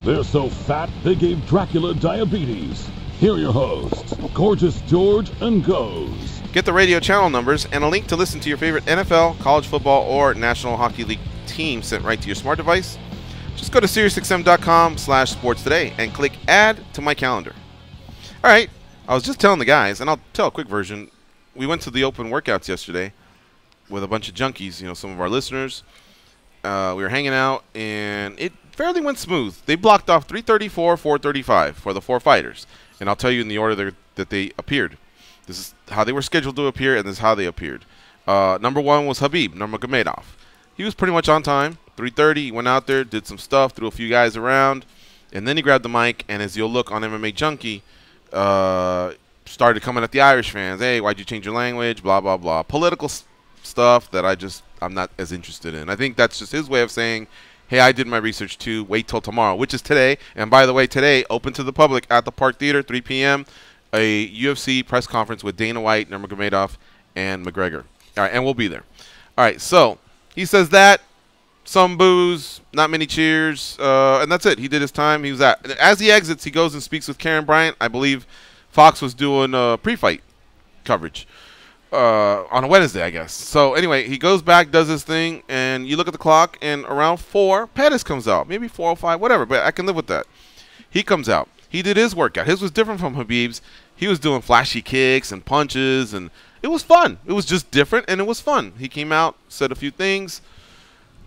They're so fat, they gave Dracula diabetes. Here are your hosts, Gorgeous George and Goes. Get the radio channel numbers and a link to listen to your favorite NFL, college football, or National Hockey League team sent right to your smart device. Just go to SiriusXM.com/sports today and click Add to my calendar. All right, I was just telling the guys, and I'll tell a quick version. We went to the open workouts yesterday with a bunch of junkies, some of our listeners. We were hanging out, and it fairly went smooth. They blocked off 334, 435 for the 4 fighters, and I'll tell you in the order that they appeared. This is how they were scheduled to appear, and this is how they appeared. Number 1 was Khabib Nurmagomedov. He was pretty much on time. 3:30, he went out there, did some stuff, threw a few guys around, and then he grabbed the mic, and as you'll look on MMA Junkie, started coming at the Irish fans. Hey, why'd you change your language? Blah, blah, blah. Political stuff that I'm not as interested in. I think that's just his way of saying, hey, I did my research too. Wait till tomorrow, which is today. And by the way, today, open to the public at the Park Theater, 3 p.m., a UFC press conference with Dana White, Nurmagomedov, and McGregor. All right, and we'll be there. All right, so he says that. Some boos, not many cheers, and that's it. He did his time. He was at. As he exits, he goes and speaks with Karen Bryant. I believe Fox was doing pre-fight coverage on a Wednesday, I guess. So anyway, he goes back, does his thing, and you look at the clock, and around 4, Pettis comes out. Maybe 4:05, whatever, but I can live with that. He comes out. He did his workout. His was different from Khabib's. He was doing flashy kicks and punches, and it was fun. It was just different, and it was fun. He came out, said a few things.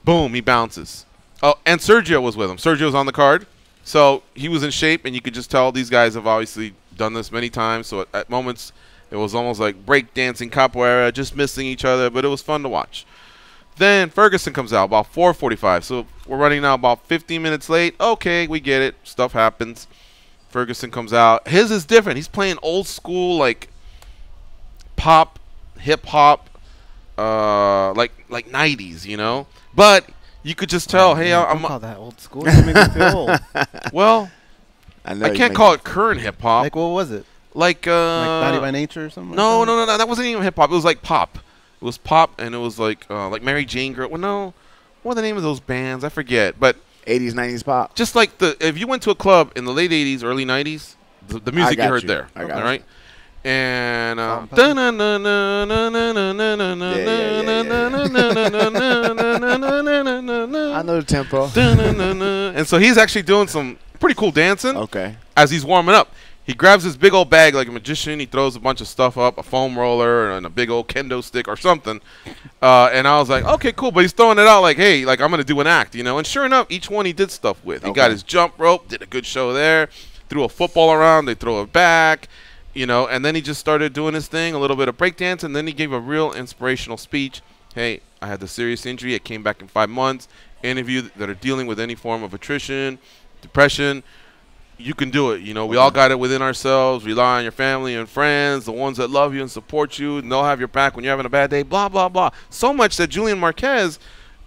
Boom, he bounces. Oh, and Sergio was with him. Sergio's on the card. So he was in shape, and you could just tell these guys have obviously done this many times. So at moments, it was almost like breakdancing, capoeira, just missing each other, but it was fun to watch. Then Ferguson comes out about 4:45. So we're running now about 15 minutes late. Okay, we get it. Stuff happens. Ferguson comes out. His is different. He's playing old school, like pop, hip-hop, like 90s, But you could just tell, hey, I'm call that old school. You make me feel old. Well, I can't call it current hip hop. Like, what was it? Like Naughty by Nature or something? No, that wasn't even hip hop. It was like pop. It was pop, and it was like Mary Jane Girl. Well, no, what are the name of those bands? I forget. But 80s, 90s pop. Just like if you went to a club in the late 80s, early 90s, the music you heard there. I got all right. And I know the tempo. And so he's actually doing some pretty cool dancing. Okay. As he's warming up, he grabs his big old bag like a magician. He throws a bunch of stuff up, a foam roller and a big old kendo stick or something. And I was like, okay, cool. But he's throwing it out like, hey, like I'm gonna do an act, And sure enough, each one he did stuff with. He got his jump rope, did a good show there. Threw a football around. They throw it back. And then he just started doing his thing, a little bit of breakdance, and then he gave a real inspirational speech. Hey, I had this serious injury. It came back in 5 months. Any of you that are dealing with any form of attrition, depression, you can do it. We all got it within ourselves. Rely on your family and friends, the ones that love you and support you, and they'll have your back when you're having a bad day, blah, blah, blah. So much that Julian Marquez,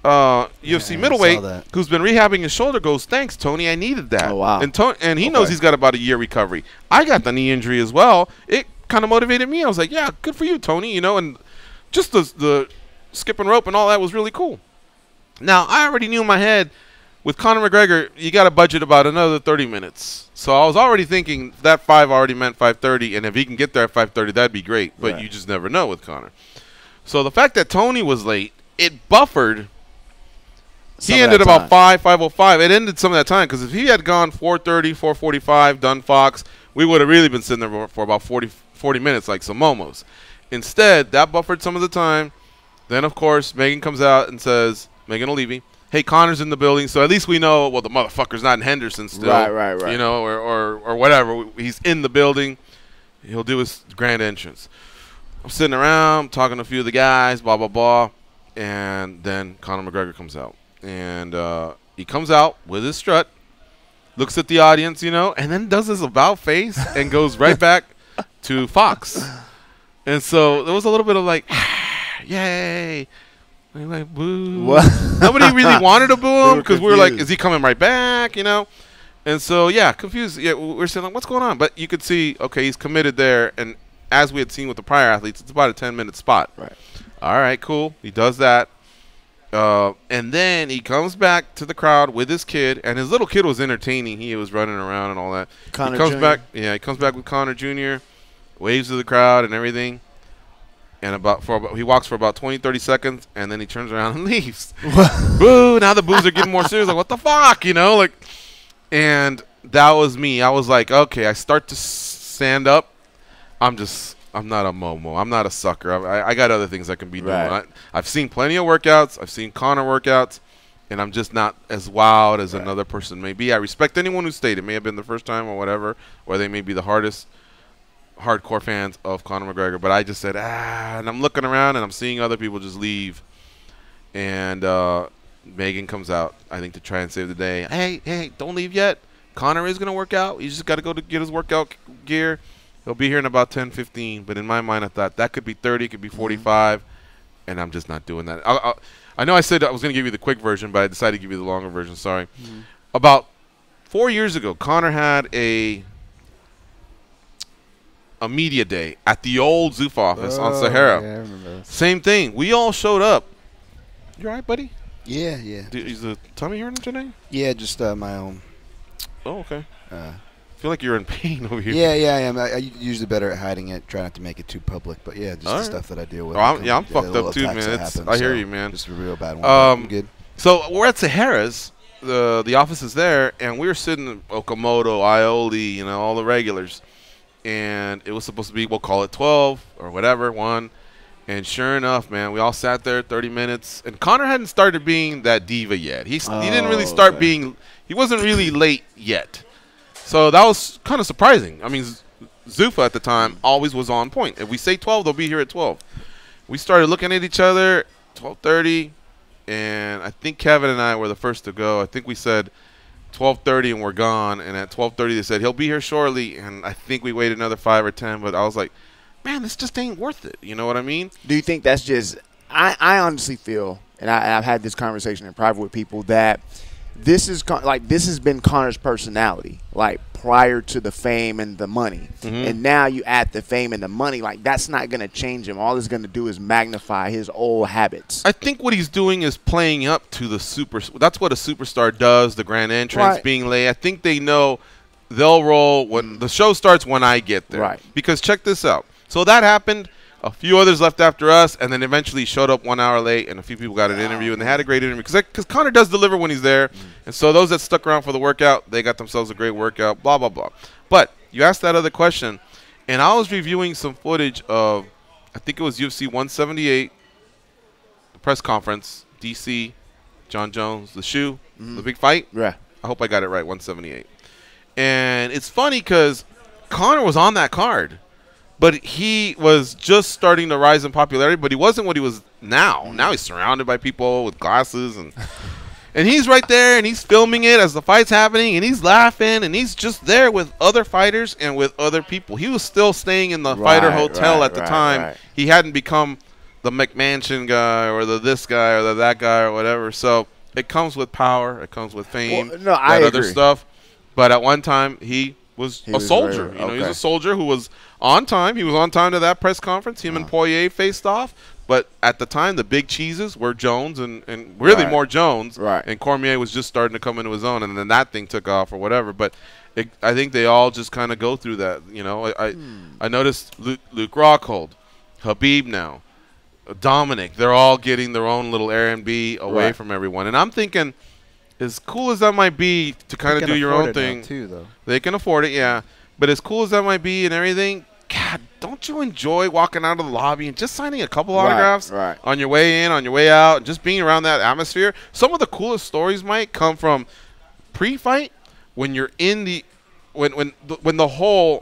UFC middleweight, who's been rehabbing his shoulder, goes, thanks, Tony. I needed that. Oh, wow. And he knows he's got about a year recovery. I got the knee injury as well. It kind of motivated me. I was like, yeah, good for you, Tony. And just the skipping rope and all that was really cool. Now, I already knew in my head, with Conor McGregor, you got to budget about another 30 minutes. So I was already thinking that 5 already meant 5:30, and if he can get there at 5:30, that'd be great. But you just never know with Conor. So the fact that Tony was late, it buffered. He ended about 5:05. It ended some of that time, because if he had gone 4:30, 4:45, done Fox, we would have really been sitting there for about 40 minutes like some momos. Instead, that buffered some of the time. Then, of course, Megan comes out and says, Megan O'Leary, hey, Conor's in the building, so at least we know, well, the motherfucker's not in Henderson still. Right. Or whatever. He's in the building. He'll do his grand entrance. I'm sitting around, talking to a few of the guys, blah, blah, blah, and then Conor McGregor comes out. And he comes out with his strut, looks at the audience, and then does his about face and goes right back to Fox. And so there was a little bit of like, yay. And like, boo. What? Nobody really wanted to boo him because we were like, is he coming right back, And so, yeah, confused. Yeah, we're saying, like, what's going on? But you could see, okay, he's committed there. And as we had seen with the prior athletes, it's about a 10-minute spot. Right. All right, cool. He does that. And then he comes back to the crowd with his kid, and his little kid was entertaining. He was running around and all that. Connor he comes Jr.? back. Yeah, he comes back with Connor Jr., waves to the crowd and everything. And he walks for about 20, 30 seconds, and then he turns around and leaves. Boo! Now the boos are getting more serious. Like, what the fuck? You know, like, and that was me. I was like, okay, I start to stand up. I'm not a Momo. I'm not a sucker. I got other things I can be doing. Right. I've seen plenty of workouts. I've seen Connor workouts, and I'm just not as wowed as another person may be. I respect anyone who stayed. It may have been the first time or whatever, or they may be the hardcore fans of Conor McGregor. But I just said, and I'm looking around, and I'm seeing other people just leave. And Megan comes out, I think, to try and save the day. Hey, don't leave yet. Connor is going to work out. He's just got to go to get his workout gear. He'll be here in about 10, 15. But in my mind, I thought that could be 30, could be 45, and I'm just not doing that. I know I said I was going to give you the quick version, but I decided to give you the longer version. Sorry. About 4 years ago, Connor had a media day at the old Zoof office on Sahara. Yeah, I remember that. Same thing. We all showed up. You all right, buddy? Yeah. Is the tummy hurting today? Yeah, just my own. Oh, okay. I feel like you're in pain over here. Yeah, I am. I usually better at hiding it, try not to make it too public. But yeah, just the stuff that I deal with. I'm fucked up too, man. I hear you, man. Just a real bad one. I'm good. So we're at Sahara's. The office is there, and we were sitting in Okamoto, Aioli, all the regulars. And it was supposed to be, we'll call it 12 or whatever, 1. And sure enough, man, we all sat there 30 minutes. And Connor hadn't started being that diva yet. He didn't really start being – he wasn't really late yet. So that was kind of surprising. I mean, Zuffa at the time always was on point. If we say 12, they'll be here at 12. We started looking at each other, 12:30, and I think Kevin and I were the first to go. I think we said 12:30 and we're gone. And at 12:30 they said, he'll be here shortly. And I think we waited another 5 or 10. But I was like, man, this just ain't worth it. You know what I mean? Do you think that's just – I honestly feel, and I've had this conversation in private with people, that this has been Connor's personality, like prior to the fame and the money. And now you add the fame and the money, like that's not going to change him. All it's going to do is magnify his old habits. I think what he's doing is playing up to the super – that's what a superstar does, the grand entrance, being late. I think they know they'll roll when the show starts when I get there. Right. Because check this out. So that happened. A few others left after us, and then eventually showed up 1 hour late, and a few people got an interview, and they had a great interview. Because Connor does deliver when he's there, and so those that stuck around for the workout, they got themselves a great workout, blah, blah, blah. But you asked that other question, and I was reviewing some footage of, I think it was UFC 178, the press conference, DC, John Jones, the shoe, the big fight. Yeah. I hope I got it right, 178. And it's funny because Connor was on that card. But he was just starting to rise in popularity, but he wasn't what he was now. Now he's surrounded by people with glasses, and he's right there, and he's filming it as the fight's happening, and he's laughing, and he's just there with other fighters and with other people. He was still staying in the fighter hotel at the time. Right. He hadn't become the McMansion guy or the this guy or the that guy or whatever. So it comes with power. It comes with fame. Well, no, I agree. Other stuff. But at one time, he was a soldier. He was a soldier who was on time. He was on time to that press conference. Him and Poirier faced off. But at the time, the big cheeses were Jones and really more Jones. Right. And Cormier was just starting to come into his own, and then that thing took off or whatever. But I think they all just kind of go through that. I noticed Luke Rockhold, Habib now, Dominic. They're all getting their own little Airbnb away from everyone. And I'm thinking, as cool as that might be to kind of do your own thing, too, though. They can afford it, yeah. But as cool as that might be and everything, God, don't you enjoy walking out of the lobby and just signing a couple autographs on your way in, on your way out, and just being around that atmosphere? Some of the coolest stories might come from pre-fight when you're in the when the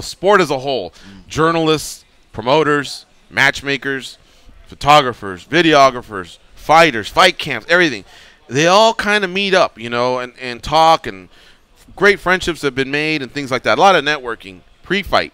sport as a whole, journalists, promoters, matchmakers, photographers, videographers, fighters, fight camps, everything. They all kind of meet up, and talk, and great friendships have been made and things like that. A lot of networking pre-fight,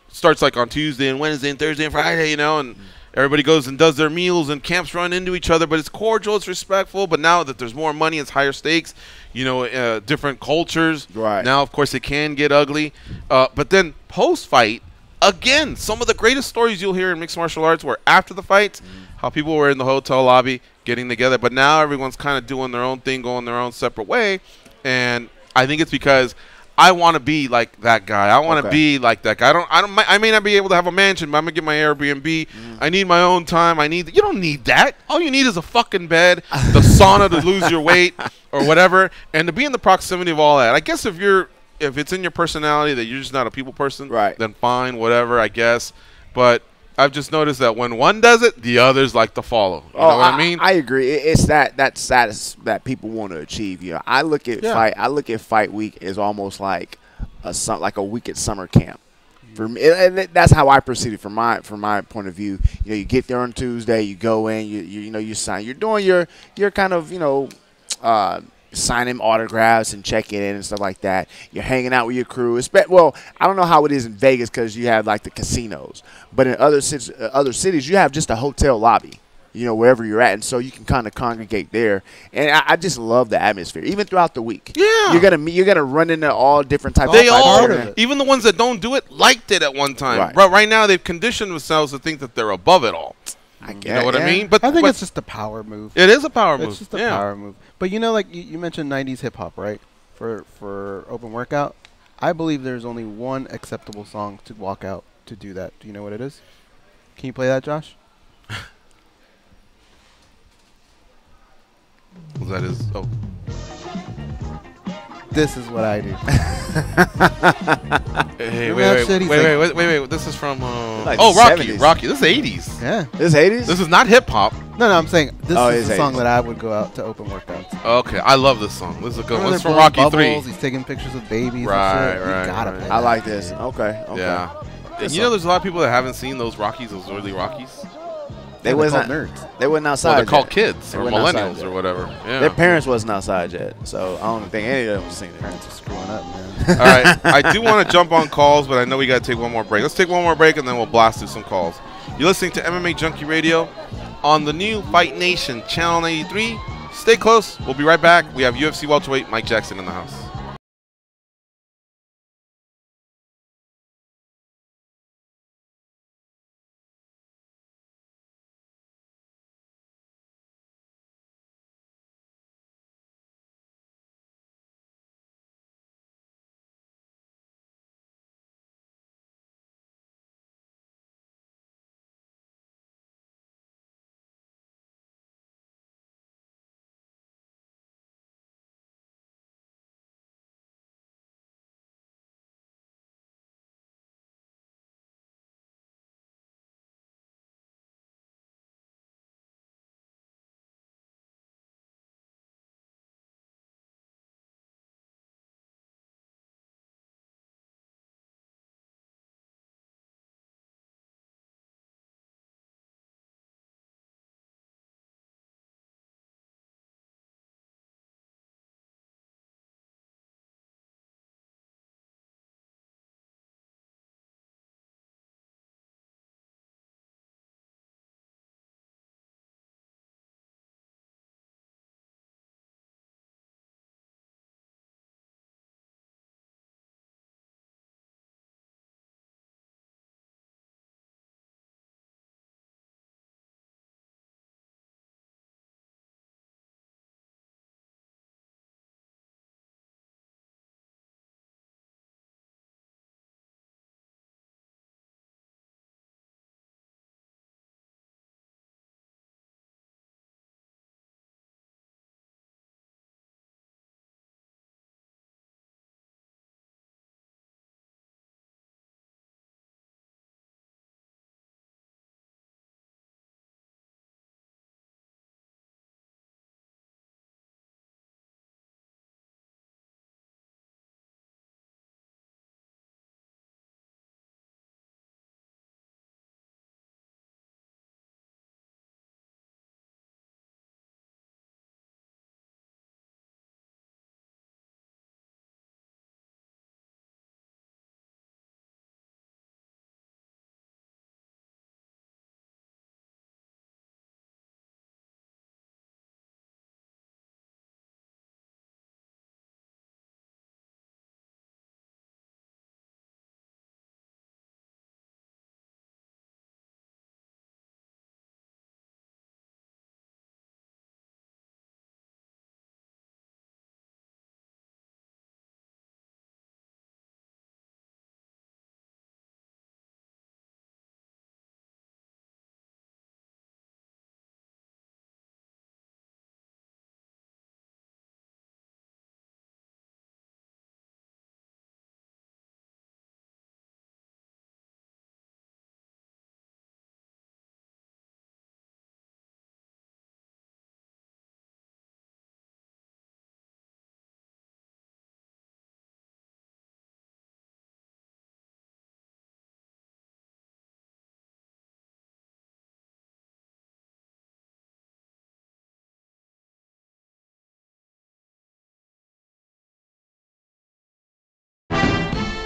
starts like on Tuesday and Wednesday and Thursday and Friday, and everybody goes and does their meals and camps run into each other, but it's cordial, it's respectful. But now that there's more money, it's higher stakes, different cultures. Right. Now, of course, it can get ugly. But then post-fight, again, some of the greatest stories you'll hear in mixed martial arts were after the fights. how people were in the hotel lobby getting together, but now everyone's kind of doing their own thing, going their own separate way, and I think it's because I want to be like that guy. I want to be like that guy. I may not be able to have a mansion, but I'm gonna get my Airbnb. I need my own time. You don't need that. All you need is a fucking bed, the sauna to lose your weight or whatever, and to be in the proximity of all that. I guess if it's in your personality that you're just not a people person, right, then fine, whatever, I guess. But I've just noticed that when one does it, the others like to follow. You know what I mean? I agree. It's that status that people want to achieve. You know, I look at fight week as almost like a week at summer camp. For me, that's how I perceive it from my point of view. You know, you get there on Tuesday, you go in, you sign. You're doing your kind of signing autographs and checking in and stuff like that. You're hanging out with your crew. Well, I don't know how it is in Vegas because you have like the casinos, but in other cities you have just a hotel lobby, wherever you're at, and so you can kind of congregate there. And I just love the atmosphere, even throughout the week. Yeah, you're gonna run into all different types. They of all, even the ones that don't do it, liked it at one time. Right now, they've conditioned themselves to think that they're above it all. You know what I mean? But I think it's just a power move. It is a power move. It's just a power move. But like you mentioned 90s hip hop, right? For open workout, I believe there's only one acceptable song to walk out to do that. Do you know what it is? Can you play that, Josh? That is. Oh. This is what I do. Hey, wait. This is from Rocky. Rocky. This is 80s. Yeah. This is 80s? This is not hip hop. No, I'm saying this is the song that I would go out to open workouts. Okay, I love this song. This is a good one. It's from Rocky 3. He's taking pictures of babies. Right. You gotta play I like this. Okay. Yeah. And there's a lot of people that haven't seen those Rockies, those early Rockies. They wasn't nerds. They wasn't outside. Well, they're called kids or millennials or whatever. Yeah. Their parents wasn't outside yet, so I don't think any of them have seen it. Parents are screwing up, man. All right, I do want to jump on calls, but I know we got to take one more break. Let's take one more break, and then we'll blast through some calls. You're listening to MMA Junkie Radio on the new Fight Nation Channel 93. Stay close. We'll be right back. We have UFC welterweight Mike Jackson in the house.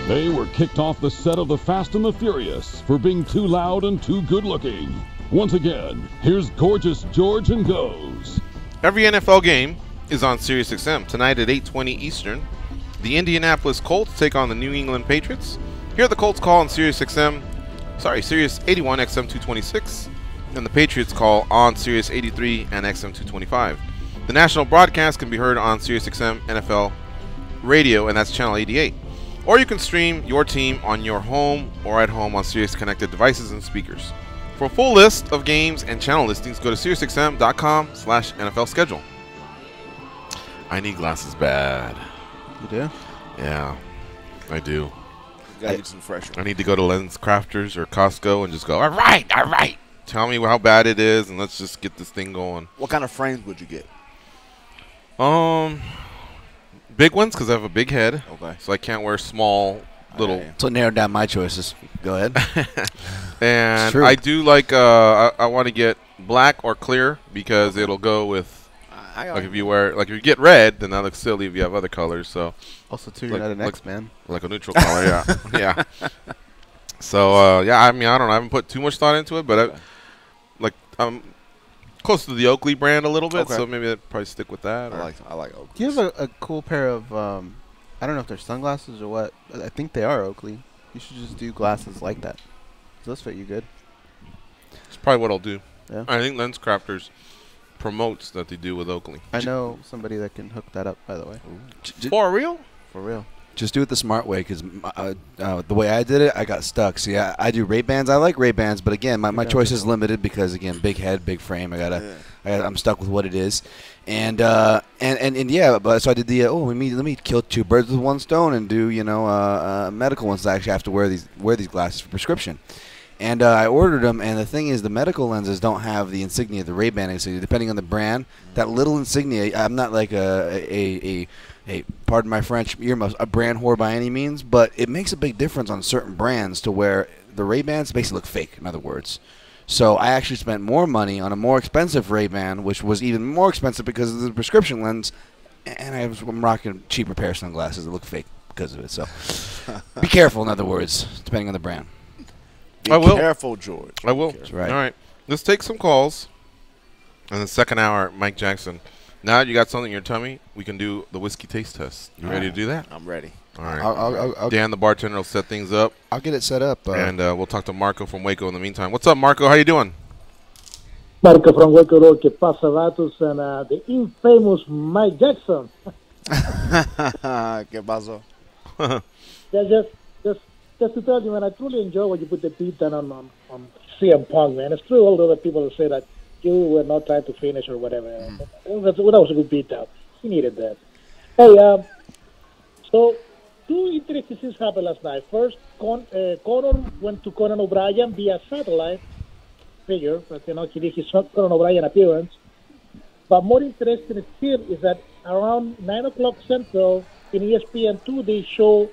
They were kicked off the set of The Fast and the Furious for being too loud and too good-looking. Once again, here's Gorgeous George and Goes. Every NFL game is on SiriusXM. Tonight at 8:20 Eastern, the Indianapolis Colts take on the New England Patriots. Hear the Colts call on Sirius 81 XM 226, and the Patriots call on Sirius 83 and XM 225. The national broadcast can be heard on SiriusXM NFL Radio, and that's channel 88. Or you can stream your team on your home or at home on Sirius connected devices and speakers. For a full list of games and channel listings, go to SiriusXM.com/NFL schedule. I need glasses bad. You do? Yeah, I do. Gotta get some fresh ones. I need to go to Lens Crafters or Costco and just go, all right. Tell me how bad it is, and let's just get this thing going. What kind of frames would you get? Big ones, because I have a big head. Okay. So I can't wear small little. So it narrowed down my choices. Go ahead. And I do like, I want to get black or clear because it'll go with, like if you wear, like if you get red, then that looks silly if you have other colors. So also too, you're not an X-Man. Like a neutral color, yeah, yeah. So yeah, I mean, I don't know. I haven't put too much thought into it, but I'm close to the Oakley brand a little bit, so maybe I'd probably stick with that. I like Oakley. Do you have a cool pair of I don't know if they're sunglasses or what. I think they are Oakley. You should just do glasses like that. Those fit you good. It's probably what I'll do. Yeah. I think Lens Crafters promotes that they do with Oakley. I know somebody that can hook that up, by the way. For real? For real. Just do it the smart way, because the way I did it, I got stuck. See, I do Ray-Bans. I like Ray-Bans, but again, my choice is limited because, again, big head, big frame. I'm stuck with what it is, and yeah. But so I did the let me kill two birds with one stone and do medical ones. I actually have to wear these glasses for prescription. And I ordered them, and the thing is, the medical lenses don't have the insignia, the Ray-Ban insignia. Depending on the brand, that little insignia. I'm not like a pardon my French, earmuffs, a brand whore by any means, but it makes a big difference on certain brands to where the Ray-Bans basically look fake, in other words. So I actually spent more money on a more expensive Ray-Ban, which was even more expensive because of the prescription lens, and I'm rocking cheaper pair of sunglasses that look fake because of it. So be careful, in other words, depending on the brand. I will. Be careful, George. I will. That's right. All right. Let's take some calls. And the second hour, Mike Jackson. Now that you got something in your tummy, we can do the whiskey taste test. You ready to do that? I'm ready. All right. I'll Dan, the bartender, will set things up. I'll get it set up. And we'll talk to Marco from Waco in the meantime. What's up, Marco? How you doing? Marco from Waco, que pasa, vatos, and the infamous Mike Jackson. ¿Qué pasó? Just to tell you, man, I truly enjoy when you put the beat down on CM Punk, man. It's true, all the other people that say that you were not trying to finish or whatever. That was a good beat down. He needed that. Hey, so two interesting things happened last night. First, Conor went to Conan O'Brien via satellite figure, but he did his Conan O'Brien appearance. But more interesting still is that around 9 o'clock Central in ESPN2, they show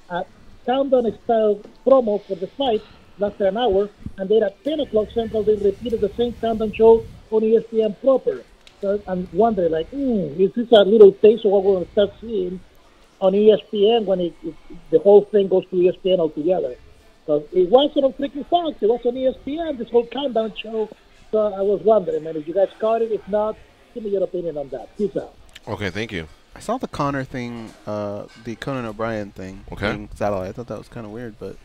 a countdown-style promo for the fight, lasted an hour, and then at 10 o'clock Central, they repeated the same countdown show on ESPN proper. So I'm wondering, is this a little taste of what we're going to start seeing on ESPN when the whole thing goes to ESPN altogether? So it wasn't on freaking Fox, it was on ESPN, this whole countdown show. So I was wondering, man, if you guys caught it, if not, give me your opinion on that. Peace out. Okay, thank you. I saw the Connor thing, the Conan O'Brien thing. Okay. Satellite. I thought that was kind of weird, but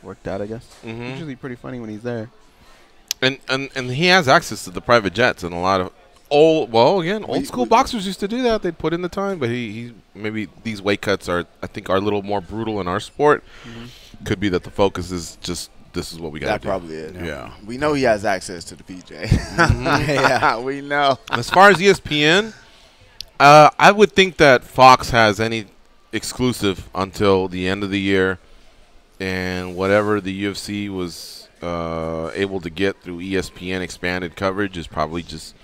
worked out, I guess. Usually pretty funny when he's there. And he has access to the private jets and a lot of old school boxers used to do that. They'd put in the time, but he maybe these weight cuts are a little more brutal in our sport. Could be that the focus is just this is what we got to do. That probably is. Yeah. We know he has access to the PJ. Yeah, we know. As far as ESPN, I would think that Fox has any exclusive until the end of the year, and whatever the UFC was able to get through ESPN expanded coverage is probably just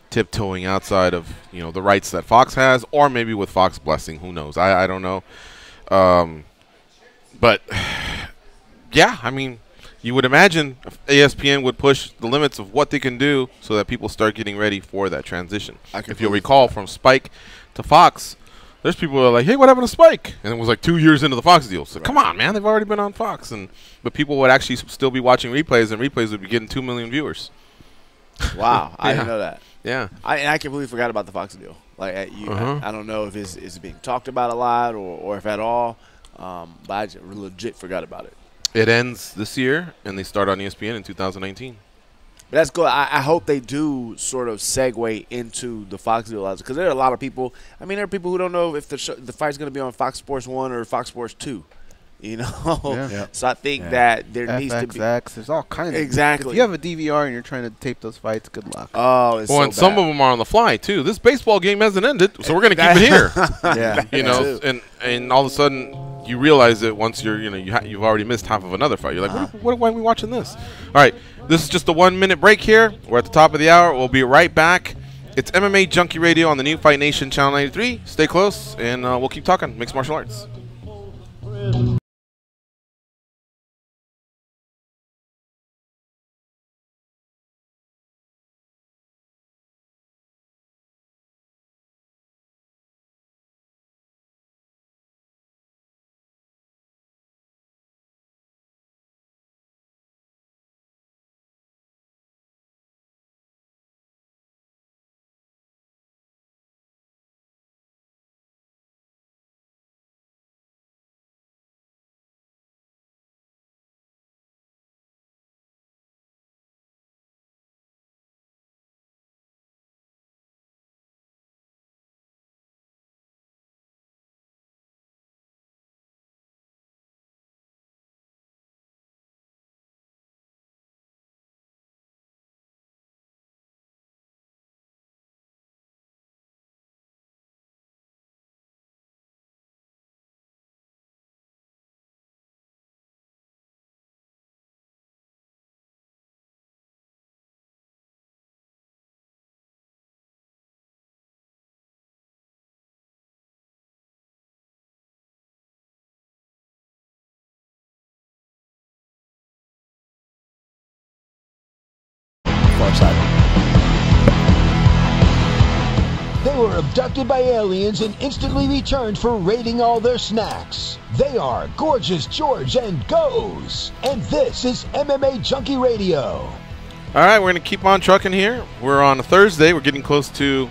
tiptoeing outside of the rights that Fox has, or maybe with Fox blessing. Who knows? I don't know. But yeah, I mean, you would imagine ESPN would push the limits of what they can do so that people start getting ready for that transition. If you'll recall, from Spike to Fox, There's people who are like, hey, what happened to Spike? And it was like 2 years into the Fox deal. So come on, man, they've already been on Fox. But people would actually still be watching replays, and replays would be getting 2 million viewers. Wow, I didn't know that. Yeah, I completely forgot about the Fox deal. Like I don't know if it's being talked about a lot or if at all. But I just legit forgot about it. It ends this year, and they start on ESPN in 2019. But that's good. I hope they do sort of segue into the Fox deal, because there are a lot of people. I mean, there are people who don't know if the fight's going to be on Fox Sports 1 or Fox Sports 2. You know, Yeah. So I think that there needs to be there's all kinds of exactly. If you have a DVR and you're trying to tape those fights, good luck. Oh, it's well, and some of them are on the fly too. This baseball game hasn't ended, so we're going to keep it here. Yeah, you know, and all of a sudden you realize it once you've already missed half of another fight. You're like, why are we watching this? All right, this is just a 1 minute break here. We're at the top of the hour. We'll be right back. It's MMA Junkie Radio on the new Fight Nation Channel 93. Stay close, and we'll keep talking mixed martial arts. They were abducted by aliens and instantly returned for raiding all their snacks. They are Gorgeous George and Goes. And this is MMA Junkie Radio. All right, we're going to keep on trucking here. We're on a Thursday. We're getting close to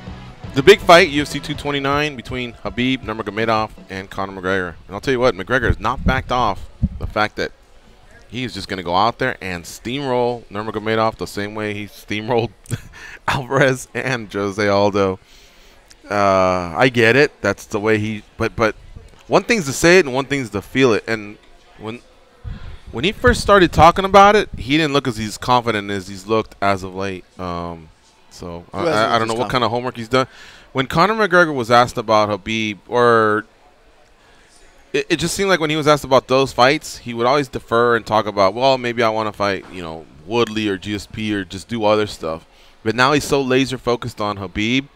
the big fight, UFC 229, between Khabib Nurmagomedov and Conor McGregor. And I'll tell you what, McGregor has not backed off the fact that he's just going to go out there and steamroll Nurmagomedov the same way he steamrolled Alvarez and Jose Aldo. I get it. That's the way he. But one thing's to say it and one thing's to feel it. And when he first started talking about it, he didn't look as confident as he's looked as of late. So I don't know what kind of homework he's done. When Conor McGregor was asked about Khabib, or it just seemed like when he was asked about those fights, he would always defer and talk about, well, maybe I want to fight, Woodley or GSP or just do other stuff. But now he's so laser focused on Khabib.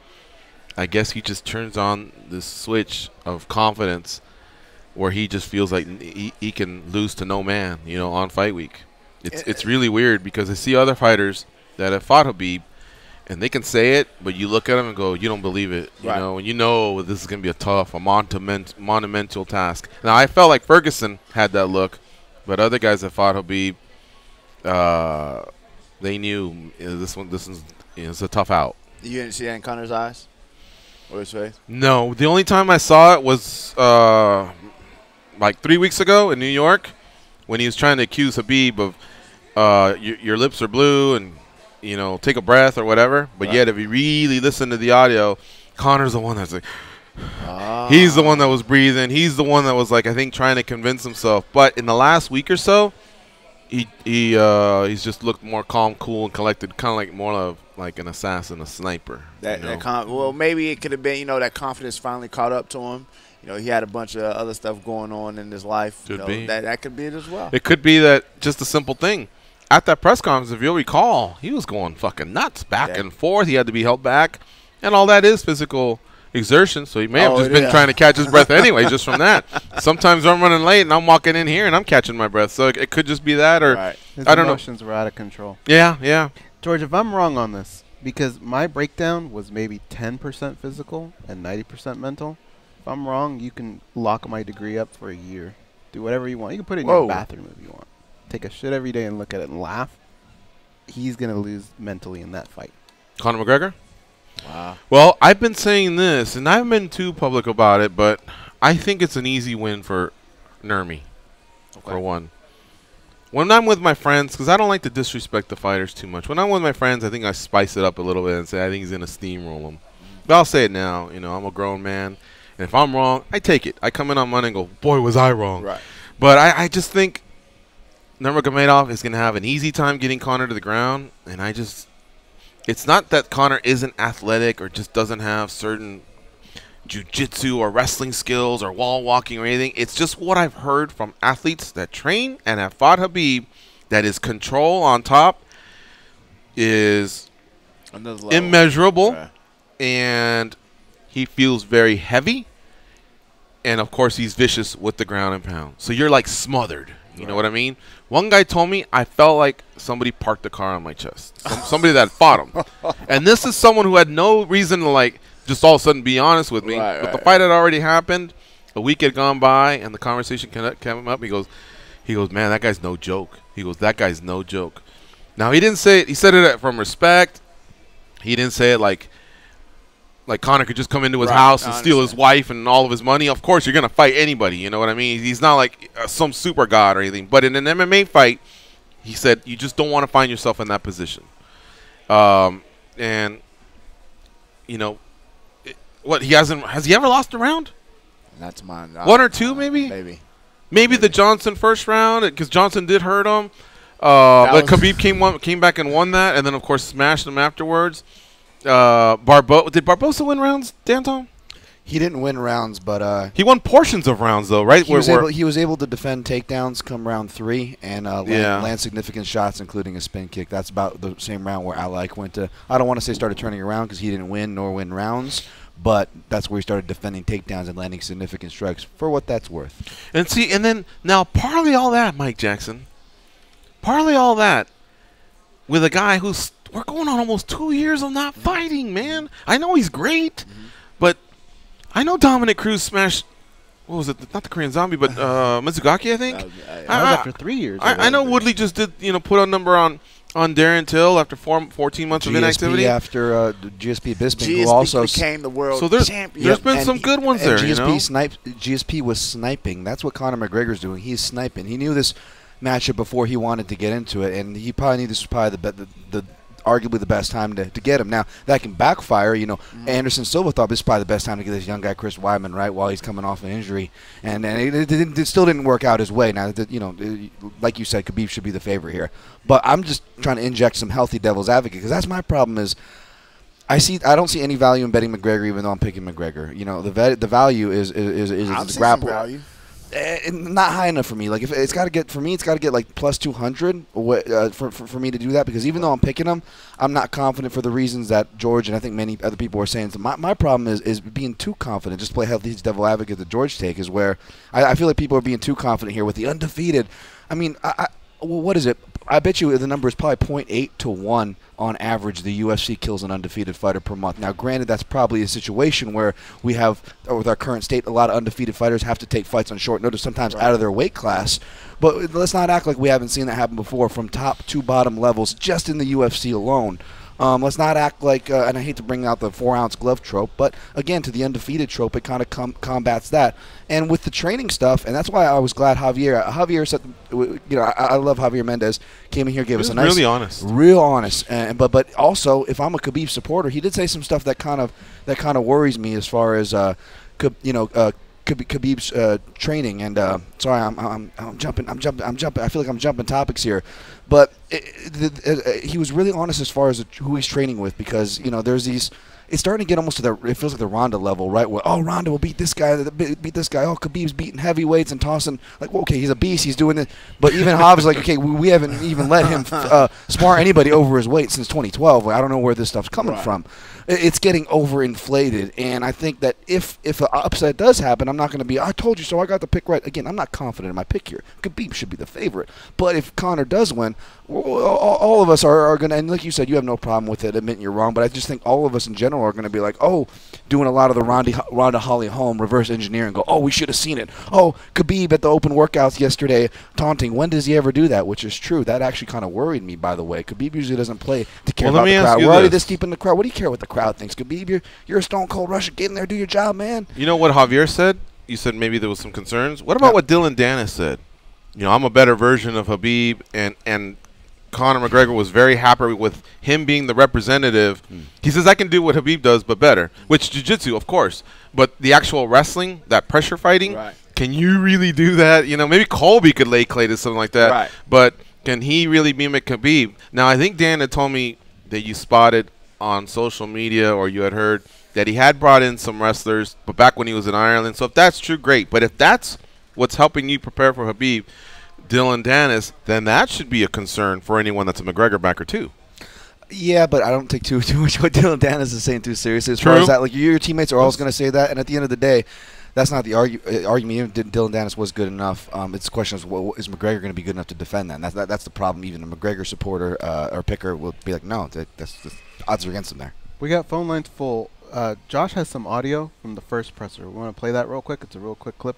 I guess he just turns on this switch of confidence where he just feels like he can lose to no man, on fight week. It's really weird because I see other fighters that have fought Khabib and they can say it, but you look at them and go, you don't believe it, right. And you know this is going to be a monumental task. Now, I felt like Ferguson had that look, but other guys that fought Khabib, they knew this is a tough out. You didn't see that in Conor's eyes? Or his face? No. The only time I saw it was like 3 weeks ago in New York when he was trying to accuse Khabib of your lips are blue and, take a breath or whatever. But yet if you really listen to the audio, Conor's the one that's like, he's the one that was breathing. He's the one that was, like, I think trying to convince himself. But in the last week or so, he's just looked more calm, cool, and collected, kind of like more of like an assassin, a sniper. Well, maybe it could have been, that confidence finally caught up to him. He had a bunch of other stuff going on in his life. Could be. That could be it as well. It could be that just a simple thing. At that press conference, if you'll recall, he was going fucking nuts back and forth. He had to be held back. And all that is physical exertion, so he may have just been trying to catch his breath anyway, just from that. Sometimes I'm running late and I'm walking in here and I'm catching my breath. So it could just be that, or His I don't know. emotions were out of control. Yeah. George, if I'm wrong on this, because my breakdown was maybe 10% physical and 90% mental. if I'm wrong, you can lock my degree up for a year. Do whatever you want. You can put it in your bathroom if you want. Take a shit every day and look at it and laugh. He's going to lose mentally in that fight. Conor McGregor? Wow. Well, I've been saying this, and I haven't been too public about it, but I think it's an easy win for Nurmi, for one. When I'm with my friends, because I don't like to disrespect the fighters too much. When I'm with my friends, I think I spice it up a little bit and say I think he's going to steamroll him. But I'll say it now. You know, I'm a grown man. And if I'm wrong, I take it. I come in on Monday and go, boy, was I wrong. Right. But I just think Nurmagomedov is going to have an easy time getting Conor to the ground. And it's not that Conor isn't athletic or just doesn't have certain jiu-jitsu or wrestling skills or wall walking or anything. It's just what I've heard from athletes that train and have fought Khabib, that his control on top is immeasurable. Right. And he feels very heavy. And, of course, he's vicious with the ground and pound. So you're, like, smothered. You know what I mean? One guy told me I felt like somebody parked a car on my chest. Somebody that fought him. And this is someone who had no reason to, like, just all of a sudden be honest with me. But the fight had already happened. A week had gone by, and the conversation came up. He goes, man, that guy's no joke. He goes, that guy's no joke. Now, he didn't say it. He said it from respect. He didn't say it like Conor could just come into his house and steal his wife and all of his money. Of course, you're going to fight anybody. You know what I mean? He's not like some super god or anything. But in an MMA fight, he said, you just don't want to find yourself in that position. And, you know, has he ever lost a round? Not to mine. One or two, maybe? Maybe the Johnson first round, because Johnson did hurt him. But Khabib came back and won that, and then, of course, smashed him afterwards. Did Barbosa win rounds, Danton? He didn't win rounds, but he won portions of rounds, though, right? He was able to defend takedowns come round 3 and land significant shots, including a spin kick. That's about the same round where Alike went to. I don't want to say started turning around because he didn't win nor win rounds, but that's where he started defending takedowns and landing significant strikes for what that's worth. And see, and then now partly all that, Mike Jackson, partly all that with a guy who's. We're going on almost 2 years of not fighting, man. I know he's great, but I know Dominic Cruz smashed, what was it, not the Korean Zombie, but Mizugaki, I think. That was after 3 years. I know Woodley just did, put a number on Darren Till after 14 months of inactivity. After GSP Bisping, who also became the world champion. There's been some good ones there, GSP was sniping. That's what Conor McGregor's doing. He's sniping. He knew this matchup before he wanted to get into it, and he probably knew this was probably the arguably the best time to get him. Now, that can backfire. Anderson Silva thought this is probably the best time to get this young guy, Chris Weidman, right, while he's coming off an injury. And it still didn't work out his way. Now, like you said, Khabib should be the favorite here. But I'm just trying to inject some healthy devil's advocate, because that's my problem is I don't see any value in betting McGregor, even though I'm picking McGregor. The value is the grapple. Value. Not high enough for me. Like, if it's got to get like plus 200 for me to do that, because even though I'm picking him, I'm not confident for the reasons that George and I think many other people are saying. So my problem is being too confident. Just play healthy devil advocate that George take is where I feel like people are being too confident here with the undefeated. I mean, what is it? I bet you the number is probably 0.8 to 1 on average. The UFC kills an undefeated fighter per month. Now, granted, that's probably a situation where we have, with our current state, a lot of undefeated fighters have to take fights on short notice, sometimes out of their weight class. But let's not act like we haven't seen that happen before from top to bottom levels just in the UFC alone. Let's not act like, and I hate to bring out the 4-ounce glove trope, but again, to the undefeated trope, it kind of combats that. And with the training stuff, and that's why I was glad Javier said, I love Javier Mendez, came in here, gave us a nice, real honest. But also, if I'm a Khabib supporter, he did say some stuff that kind of worries me as far as Khabib's training. And sorry, I'm jumping. I feel like I'm jumping topics here, but he was really honest as far as who he's training with, because there's these. It's starting to get almost to it feels like the Ronda level, right? Where Ronda will beat this guy, beat this guy. Khabib's beating heavyweights and tossing like, well, okay, he's a beast, he's doing it. But even Hobbs is like, okay, we haven't even let him spar anybody over his weight since 2012. Like, I don't know where this stuff's coming from. It's getting overinflated, and I think that if an upset does happen, I'm not going to be, I told you so, I got the pick right. Again, I'm not confident in my pick here. Khabib should be the favorite. But if Conor does win, all of us are going to, and like you said, you have no problem with it, admitting you're wrong, but I just think all of us in general general are going to be like, oh, doing a lot of the Ronda Holly Holm reverse engineering. Go, oh, we should have seen it. Oh, Khabib at the open workouts yesterday taunting. When does he ever do that? Which is true. That actually kind of worried me, by the way. Khabib usually doesn't play to care about the crowd. We're already this deep in the crowd. What do you care what the crowd thinks? Khabib, you're a Stone Cold Russian. Get in there, do your job, man. You know what Javier said? You said maybe there was some concerns. What about what Dylan Dennis said? You know, I'm a better version of Khabib, and Conor McGregor was very happy with him being the representative. He says, I can do what Khabib does, but better, which jiu-jitsu, of course. But the actual wrestling, that pressure fighting, can you really do that? You know, maybe Colby could lay clay to something like that. Right. But can he really mimic Khabib? Now, I think Dan had told me that you spotted on social media or you had heard that he had brought in some wrestlers, but back when he was in Ireland. So if that's true, great. But if that's what's helping you prepare for Khabib, Dylan Dennis, then that should be a concern for anyone that's a McGregor backer too. Yeah, but I don't take too much what Dylan Dennis is saying too seriously. As far as that, like your teammates are always going to say that, and at the end of the day, that's not the argument. Even Dylan Dennis was good enough. It's the question is, is McGregor going to be good enough to defend that? And that's the problem. Even a McGregor supporter or picker will be like, no, that's the odds are against him there. We got phone lines full. Josh has some audio from the first presser. We want to play that real quick. It's a real quick clip.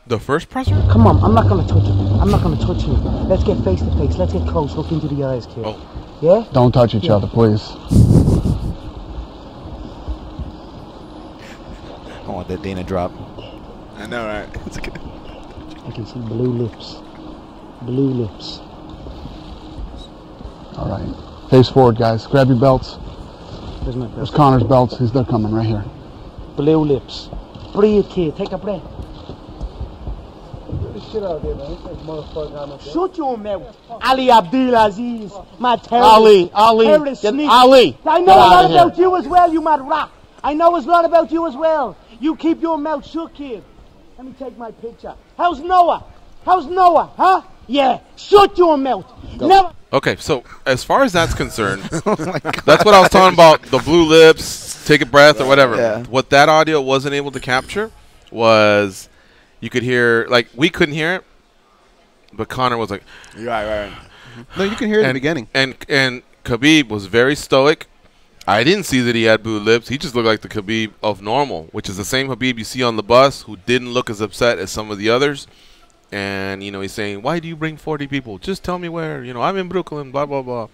The first presser? Come on, I'm not going to touch you. I'm not going to touch you. Let's get face to face. Let's get close. Look into the eyes, kid. Oh. Yeah? Don't touch each other, please. I want that Dana drop. I know, right? It's okay. I can see blue lips. Blue lips. All right. Face forward, guys. Grab your belts. Where's my belt? There's Connor's belts. They're coming right here. Blue lips. Breathe, kid. Take a breath. Shit out there, man. Motherfucker. Shut your mouth. Ali Abdulaziz. My terrorist. Ali. Terrorist Get sneak. Ali. I know a lot about you as well, you mad rat. I know a lot about you as well. You keep your mouth shut, kid. Let me take my picture. How's Noah? How's Noah, huh? Yeah. Shut your mouth. Never. Okay, so as far as that's concerned, that's what I was talking about, the blue lips, take a breath or whatever. Yeah. What that audio wasn't able to capture was you could hear, like, we couldn't hear it, but Conor was like, Right. No, you can hear it in the beginning. And Khabib was very stoic. I didn't see that he had blue lips. He just looked like the Khabib of normal, which is the same Khabib you see on the bus who didn't look as upset as some of the others. And, you know, he's saying, why do you bring 40 people? Just tell me where. You know, I'm in Brooklyn, blah, blah, blah.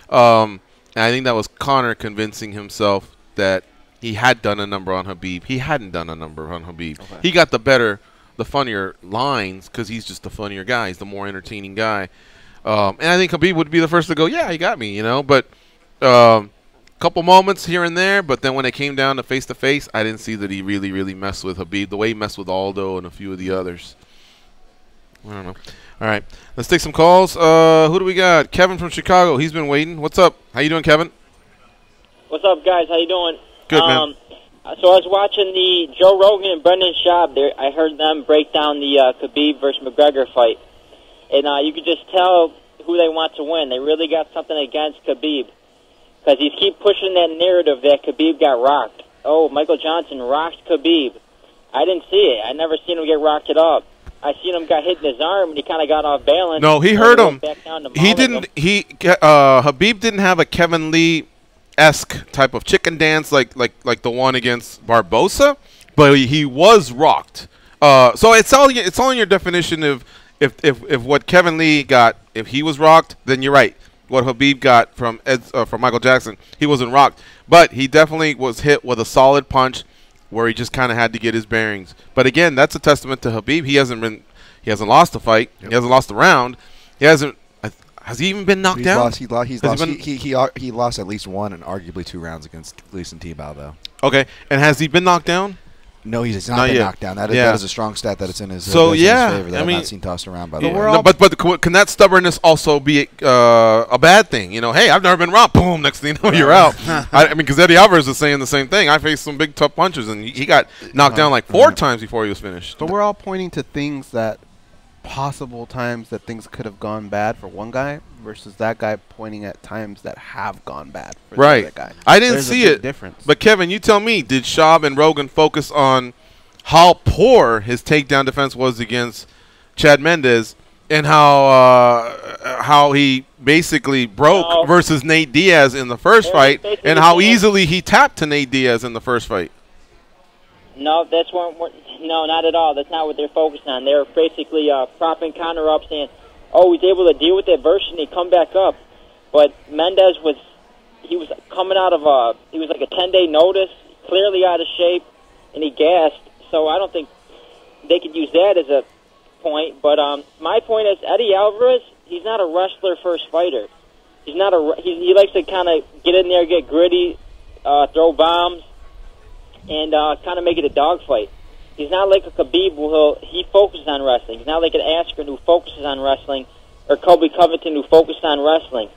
And I think that was Conor convincing himself that he had done a number on Khabib. He hadn't done a number on Khabib. Okay. He got the funnier lines because he's just the funnier guy. He's the more entertaining guy. And I think Khabib would be the first to go, yeah, he got me, you know. But couple moments here and there, but then when it came down to face-to-face, I didn't see that he really, really messed with Khabib the way he messed with Aldo and a few of the others. I don't know. All right, let's take some calls. Who do we got? Kevin from Chicago. He's been waiting. What's up? How you doing, Kevin? What's up, guys? How you doing? Good, man. So I was watching the Joe Rogan and Brendan Schaub there. I heard them break down the Khabib versus McGregor fight. And you could just tell who they want to win. They really got something against Khabib. Because he's keep pushing that narrative that Khabib got rocked. Oh, Michael Johnson rocked Khabib. I didn't see it. I never seen him get rocked it up. I seen him got hit in his arm and he kind of got off balance. No, he hurt him. He didn't. Khabib didn't have a Kevin Lee-esque type of chicken dance like the one against Barbosa, but he was rocked. So it's all in your definition of if what Kevin Lee got, if he was rocked, then you're right. What Khabib got from Michael Jackson, he wasn't rocked, but he definitely was hit with a solid punch where he just kind of had to get his bearings. But again, that's a testament to Khabib. He hasn't lost a fight. Yep. He hasn't lost a round. Has he even been knocked down? He lost at least one and arguably 2 rounds against Gleason Tebow, though. Okay, and has he been knocked down? No, he's not been knocked down. That is a strong stat that it's in his, so, in his favor. That I mean, I've not seen tossed around, by the way. No, but can that stubbornness also be a bad thing? You know, hey, I've never been robbed. Boom, next thing you know, you're out. I mean, because Eddie Alvarez is saying the same thing. I faced some big, tough punches, and he got knocked down like 4 times before he was finished. But we're all pointing to things that possible times that things could have gone bad for one guy versus that guy pointing at times that have gone bad for the other guy. I didn't see it. Difference. But, Kevin, you tell me, did Schaub and Rogan focus on how poor his takedown defense was against Chad Mendes and how he basically broke versus Nate Diaz in the first fight, and how easily he tapped to Nate Diaz in the first fight. No, no, not at all. That's not what they're focused on. They're basically propping Conor up, saying, "Oh, he's able to deal with adversity and come back up." But Mendes was coming out of he was like a 10-day notice, clearly out of shape, and he gassed. So I don't think they could use that as a point. But my point is, Eddie Alvarez, he's not a wrestler first fighter. He's not he likes to kind of get in there, get gritty, throw bombs, and kind of make it a dogfight. He's not like a Khabib he focuses on wrestling. He's not like an Askren who focuses on wrestling, or Colby Covington who focuses on wrestling.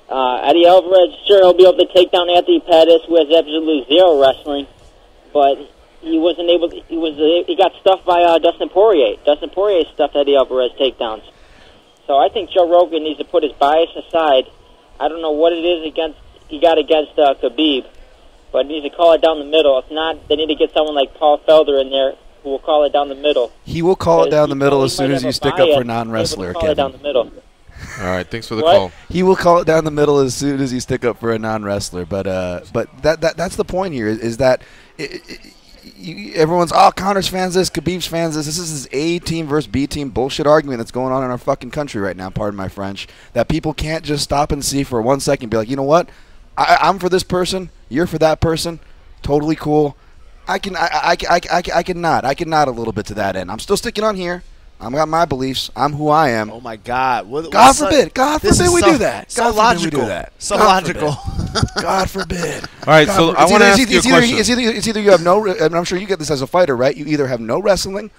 Eddie Alvarez, sure, he'll be able to take down Anthony Pettis, who has absolutely zero wrestling, but he wasn't able to, he got stuffed by Dustin Poirier. Dustin Poirier stuffed Eddie Alvarez takedowns. So I think Joe Rogan needs to put his bias aside. I don't know what it is he got against Khabib, but he needs to call it down the middle. If not, they need to get someone like Paul Felder in there who will call it down the middle. He will call it down the middle as soon as you stick up for non-wrestler, Kevin. Call it down the middle. All right, thanks for the call. He will call it down the middle as soon as you stick up for a non-wrestler. But that's the point here is that everyone's Conor's fans this, Khabib's fans this. This is this A team versus B team bullshit argument that's going on in our fucking country right now. Pardon my French. That people can't just stop and see for 1 second and be like, you know what? I'm for this person. You're for that person. Totally cool. I can nod a little bit to that end. I'm still sticking on here. I've got my beliefs. I'm who I am. Oh my God! God forbid we do that. So logical. So logical. God forbid. All right, so I want to ask you a question. It's either you have no, and I'm sure you get this as a fighter, right? You either have no wrestling,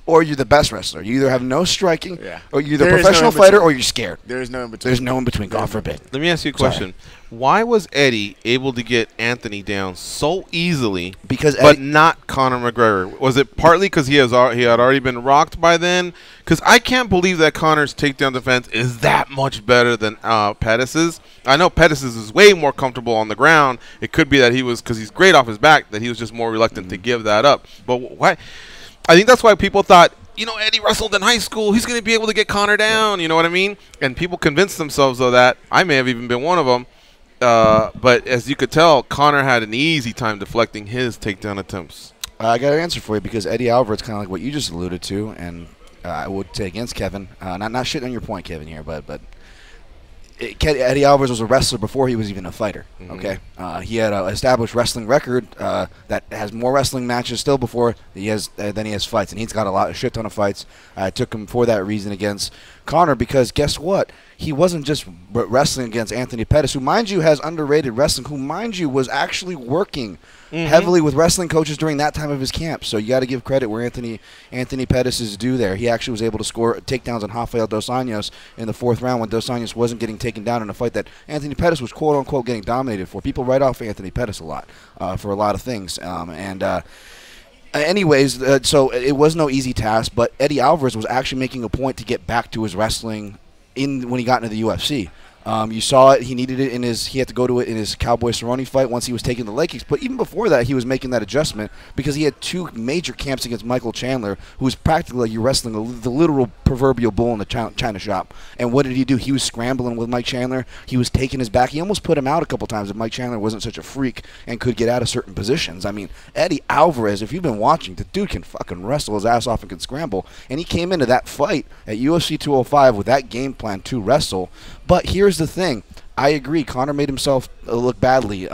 or you're the best wrestler. You either have no striking, or you're the professional fighter, or you're scared. There is no in between. There's no in between. God forbid. Let me ask you a question. Why was Eddie able to get Anthony down so easily, but not Conor McGregor? Was it partly because he had already been rocked by then? Because I can't believe that Conor's takedown defense is that much better than Pettis's. I know Pettis's is way more comfortable on the ground. It could be that because he's great off his back, that he was just more reluctant to give that up. But why? I think that's why people thought, Eddie wrestled in high school. He's going to be able to get Conor down. You know what I mean? And people convinced themselves of that. I may have even been one of them. But as you could tell, Conor had an easy time deflecting his takedown attempts. I got an answer for you because Eddie Alvarez, kind of like what you just alluded to, and I would say against Kevin, not shitting on your point, Kevin, here, but Eddie Alvarez was a wrestler before he was even a fighter. Okay, he had an established wrestling record that has more wrestling matches still before than he has fights, and he's got a shit ton of fights. I took him for that reason against Conor because guess what? He wasn't just wrestling against Anthony Pettis, who, mind you, has underrated wrestling, who, mind you, was actually working heavily with wrestling coaches during that time of his camp. So you got to give credit where Anthony Pettis is due there. He actually was able to score takedowns on Rafael Dos Anjos in the 4th round when Dos Anjos wasn't getting taken down in a fight that Anthony Pettis was quote-unquote getting dominated for. People write off Anthony Pettis a lot for a lot of things. Anyways, so it was no easy task, but Eddie Alvarez was actually making a point to get back to his wrestling when he got into the UFC. You saw it. He needed it he had to go to it in his Cowboy Cerrone fight once he was taking the leg kicks. But even before that, he was making that adjustment because he had 2 major camps against Michael Chandler, who was practically like you're wrestling the literal proverbial bull in the china shop. And what did he do? He was scrambling with Mike Chandler. He was taking his back. He almost put him out a couple times if Mike Chandler wasn't such a freak and could get out of certain positions. I mean, Eddie Alvarez, if you've been watching, the dude can fucking wrestle his ass off and can scramble. And he came into that fight at UFC 205 with that game plan to wrestle. But here's the thing. I agree. Conor made himself look badly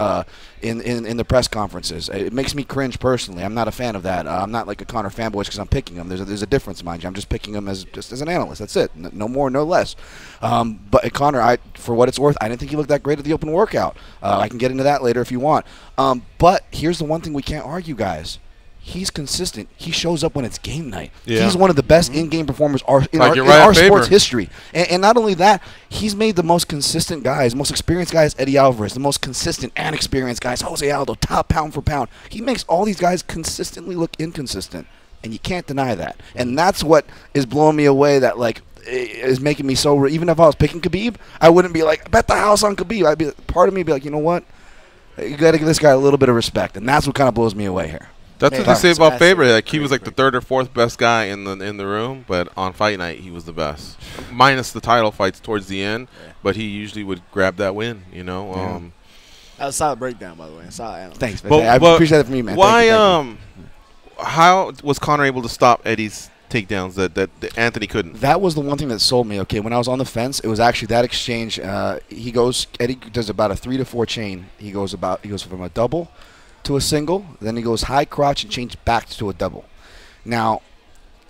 in the press conferences. It makes me cringe personally. I'm not a fan of that. I'm not like a Conor fanboy because I'm picking him. There's a difference, mind you. I'm just picking him as an analyst. That's it. No more, no less. But Conor, for what it's worth, I didn't think he looked that great at the open workout. I can get into that later if you want. But here's the one thing we can't argue, guys. He's consistent. He shows up when it's game night. Yeah. He's one of the best in-game performers in our sports history. And not only that, he's made the most consistent guys, most experienced guys, Eddie Alvarez, the most consistent and experienced guys, Jose Aldo, top pound for pound. He makes all these guys consistently look inconsistent, and you can't deny that. And that's what is blowing me away, that, like, is making me so... Even if I was picking Khabib, I wouldn't be like, bet the house on Khabib. Part of me would be like, you know what? You got to give this guy a little bit of respect, and that's what kind of blows me away here. That's what they say about Faber. Like he was like the third or fourth best guy in the room, but on fight night he was the best, minus the title fights towards the end. Yeah. But he usually would grab that win. You know. Yeah. That was a solid breakdown, by the way. Solid analysis. Thanks, man. I appreciate that from you, man. Why? Thank you. How was Conor able to stop Eddie's takedowns that Anthony couldn't? That was the one thing that sold me. Okay, when I was on the fence, it was actually that exchange. Eddie does about a 3 to 4 chain. He goes from a double to a single, then he goes high crotch and changes back to a double. Now,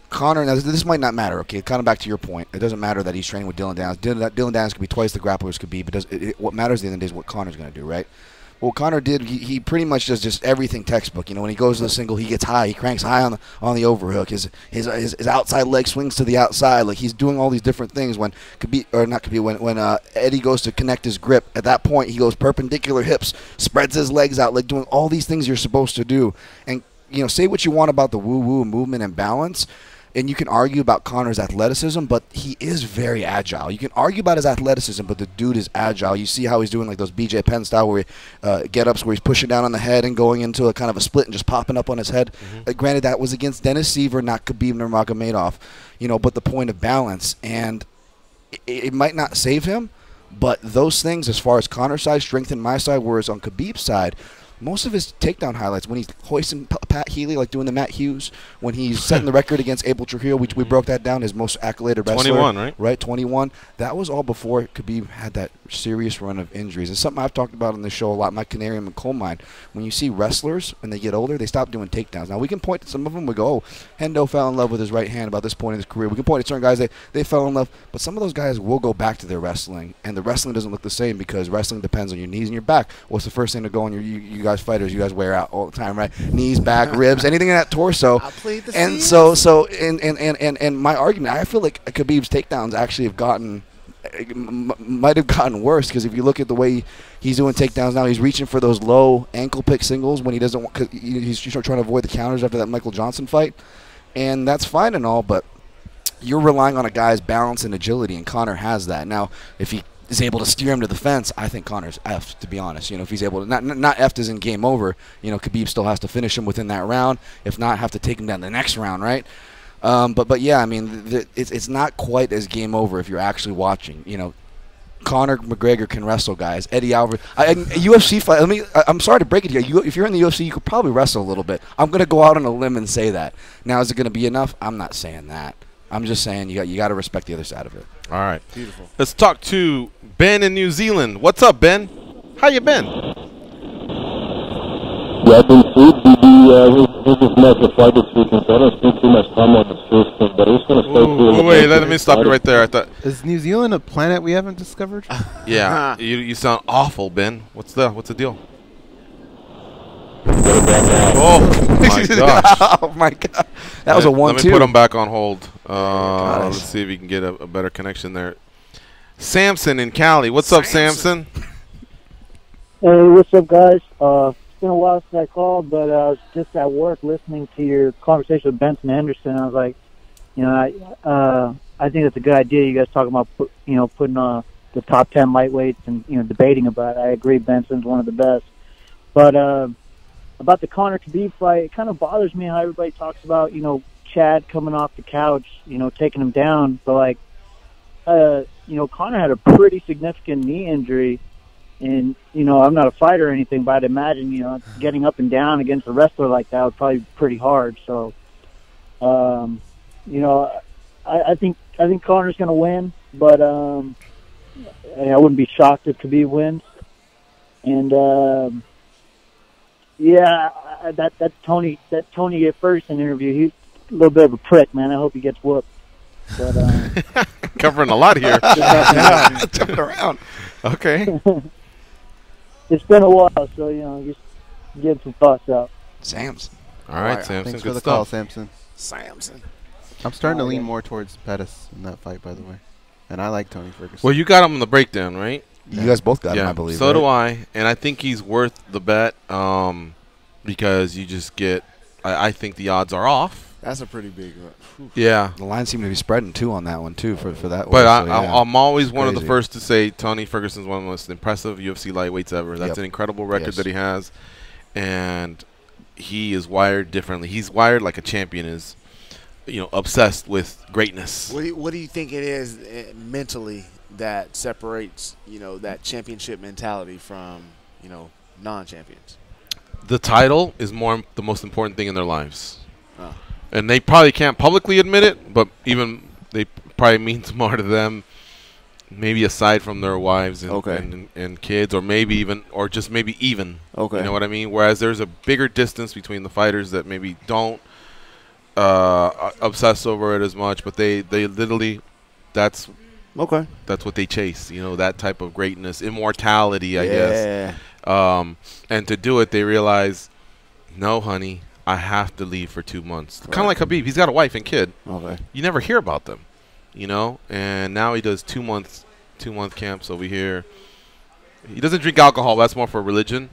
Conor, this might not matter, okay? Kind of back to your point. It doesn't matter that he's training with Dylan Downs. Dylan Downs could be twice the grappler's could be, but what matters at the end of the day is what Conor's going to do, right? Well, Conor did, he pretty much does just everything textbook. You know, when he goes to the single, he gets high. He cranks high on the overhook. His outside leg swings to the outside. Like, he's doing all these different things when Eddie goes to connect his grip. At that point, he goes perpendicular hips, spreads his legs out, like doing all these things you're supposed to do. And, you know, say what you want about the woo-woo movement and balance, and you can argue about Conor's athleticism, but he is very agile. You can argue about his athleticism, but the dude is agile. You see how he's doing like those BJ Penn style where get-ups where he's pushing down on the head and going into a kind of a split and just popping up on his head. Granted, that was against Dennis Seaver, not Khabib Nurmagomedov, you know, but the point of balance. And it might not save him, but those things, as far as Conor's side, strengthen my side, whereas on Khabib's side, most of his takedown highlights, when he's hoisting Pat Healy, like doing the Matt Hughes, when he's setting the record against Abel Trujillo, we broke that down, his most accoladed wrestler. 21, right? Right, 21. That was all before Khabib had that serious run of injuries. It's something I've talked about on this show a lot, my canary in the coal mine. When you see wrestlers, when they get older, they stop doing takedowns. Now, we can point to some of them. We go, oh, Hendo fell in love with his right hand about this point in his career. We can point to certain guys, they fell in love. But some of those guys will go back to their wrestling, and the wrestling doesn't look the same because wrestling depends on your knees and your back. What's the first thing to go on you guys fighters? You guys wear out all the time, right? Knees, back, ribs, anything in that torso. And and my argument, I feel like Khabib's takedowns actually might have gotten worse because if you look at the way he's doing takedowns now, he's reaching for those low ankle pick singles when he doesn't want, cause he's trying to avoid the counters after that Michael Johnson fight, and that's fine and all, but you're relying on a guy's balance and agility, and Conor has that. Now, if he is able to steer him to the fence, I think Conor's effed, to be honest. You know, if he's able to, not effed as in game over, you know, Khabib still has to finish him within that round. If not, have to take him down the next round, right? But yeah, I mean, it's not quite as game over if you're actually watching. You know, Conor McGregor can wrestle guys. Eddie Alvarez, UFC fight. I'm sorry to break it here. If you're in the UFC, you could probably wrestle a little bit. I'm going to go out on a limb and say that. Now, is it going to be enough? I'm not saying that. I'm just saying you got to respect the other side of it. All right. Beautiful. Let's talk to Ben in New Zealand. What's up, Ben? How you been? Yeah, I've been through his match of fight this weekend, so I don't spend too much time on his first thing, but I'm just going to start through. Wait, let me stop you right there. I thought, is New Zealand a planet we haven't discovered? Yeah, you sound awful, Ben. What's the deal? Oh my gosh! Oh my god! That was a 1-2. Let me put him back on hold. Let's see if we can get a better connection there. Samson in Cali. What's up, Samson? Hey, what's up, guys? It's been a while since I called, but I was just at work listening to your conversation with Benson Henderson. I was like, you know, I think it's a good idea. You guys talking about, putting the top 10 lightweights and debating about it. I agree, Benson's one of the best. But about the Conor Khabib fight, it kind of bothers me how everybody talks about, Chad coming off the couch, taking him down. But like, Conor had a pretty significant knee injury. And, I'm not a fighter or anything, but I'd imagine, getting up and down against a wrestler like that would probably be pretty hard. So, I think Conor's going to win, but I wouldn't be shocked if Khabib wins. And, that Tony Ferguson interview, he's a little bit of a prick, man. I hope he gets whooped. But, covering a lot here. Jumping around. Okay. It's been a while, so, just get some thoughts out. Samson. All right, Samson. Thanks good for the stuff. call, Samson. Samson. I'm starting to lean more towards Pettis in that fight, by the way. And I like Tony Ferguson. Well, you got him on the breakdown, right? You guys both got him, I believe. So do I. And I think he's worth the bet because you just get – I think the odds are off. That's a pretty big Yeah. The lines seem to be spreading, too, on that one, too, for that But one. I'm always one of the first to say Tony Ferguson's one of the most impressive UFC lightweights ever. That's an incredible record that he has. And he is wired differently. He's wired like a champion is, obsessed with greatness. What do you think it is mentally that separates, that championship mentality from, non-champions? The title is the most important thing in their lives. Oh. And they probably can't publicly admit it, but even they probably means more to them, maybe aside from their wives and kids, or maybe even. Okay. You know what I mean? Whereas there's a bigger distance between the fighters that maybe don't obsess over it as much, but they literally, that's what they chase. That type of greatness, immortality, I guess. And to do it, they realize, no, honey, I have to leave for 2 months. Kind of like Khabib. He's got a wife and kid. Okay. You never hear about them, And now he does 2 month camps over here. He doesn't drink alcohol. That's more for religion.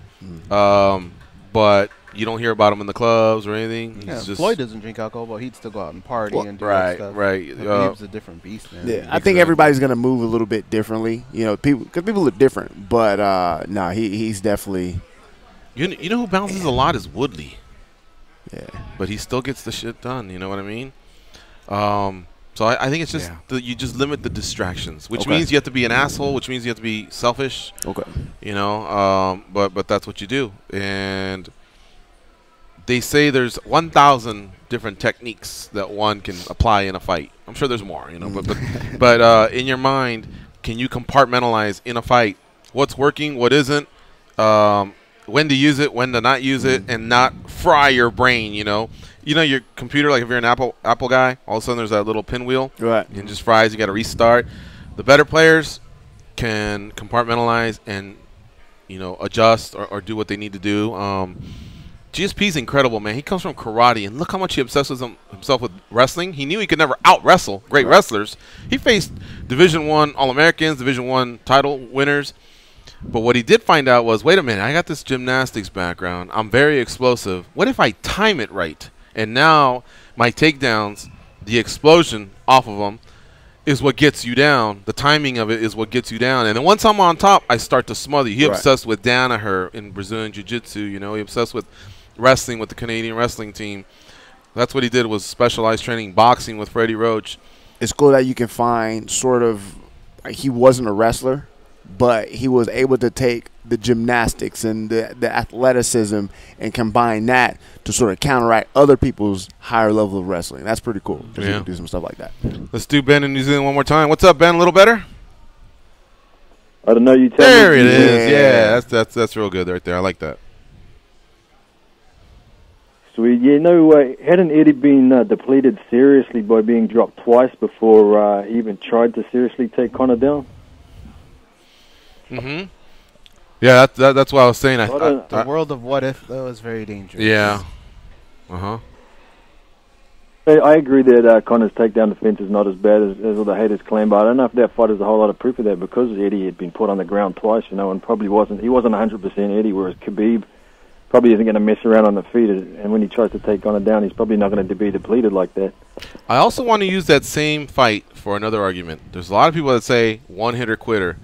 But you don't hear about him in the clubs or anything. Yeah, He's just Floyd doesn't drink alcohol, but he'd still go out and party and do that stuff. Right. Khabib's a different beast, man. Yeah, I think everybody's gonna move a little bit differently, because people look different. But he's definitely. You know who bounces a lot is Woodley. Yeah, but he still gets the shit done. You know what I mean? So I think it's just you just limit the distractions, which means you have to be an asshole, which means you have to be selfish. Okay. But that's what you do, and they say there's 1,000 different techniques that one can apply in a fight. I'm sure there's more, but in your mind, can you compartmentalize in a fight what's working, what isn't, when to use it, when to not use it, and not fry your brain, your computer, like if you're an Apple guy, all of a sudden there's that little pinwheel. Right. And just fries, you got to restart. The better players can compartmentalize and, adjust or do what they need to do. GSP's incredible, man. He comes from karate, and look how much he obsesses himself with wrestling. He knew he could never out-wrestle great wrestlers. He faced Division I All-Americans, Division I title winners. But what he did find out was, wait a minute, I got this gymnastics background. I'm very explosive. What if I time it right? And now my takedowns, the explosion off of them, is what gets you down. The timing of it is what gets you down. And then once I'm on top, I start to smother you. He obsessed with Danaher in Brazilian Jiu-Jitsu. He obsessed with wrestling with the Canadian wrestling team. That's what he did, was specialized training, boxing with Freddie Roach. It's cool that you can find sort of, he wasn't a wrestler, but he was able to take the gymnastics and the athleticism and combine that to sort of counteract other people's higher level of wrestling. That's pretty cool. You can do some stuff like that. Let's do Ben in New Zealand one more time. What's up, Ben? A little better? I don't know. You tell me. There it is. Yeah, that's real good right there. I like that. Sweet. Yeah, hadn't Eddie been depleted seriously by being dropped twice before he even tried to seriously take Conor down? Mm-hmm. Yeah, that's what I was saying. The world of what if, though, is very dangerous. Yeah. Uh-huh. I agree that Conor's takedown defense is not as bad as all the haters claim, but I don't know if that fight has a whole lot of proof of that, because Eddie had been put on the ground twice, and probably he wasn't 100% Eddie, whereas Khabib probably isn't going to mess around on the feet, and when he tries to take Conor down, he's probably not going to be depleted like that. I also want to use that same fight for another argument. There's a lot of people that say one-hitter quitter.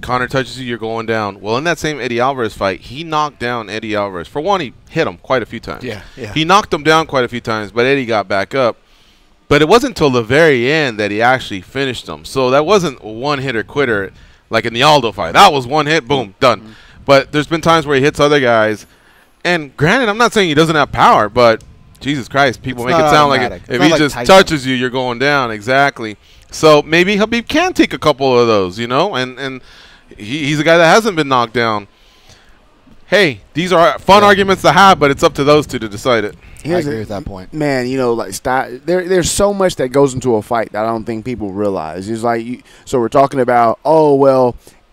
Conor touches you, you're going down. Well, in that same Eddie Alvarez fight, he knocked down Eddie Alvarez. For one, he hit him quite a few times. Yeah. He knocked him down quite a few times, but Eddie got back up. But it wasn't until the very end that he actually finished him. So that wasn't a one-hitter quitter like in the Aldo fight. That was one hit, boom, done. But there's been times where he hits other guys. And granted, I'm not saying he doesn't have power, but Jesus Christ, people make it sound like if he just touches you, you're going down. Exactly. So maybe Khabib can take a couple of those, and he's a guy that hasn't been knocked down. Hey, these are fun arguments to have, but it's up to those two to decide it. I agree with that point. Man, there's so much that goes into a fight that I don't think people realize. It's like, so we're talking about,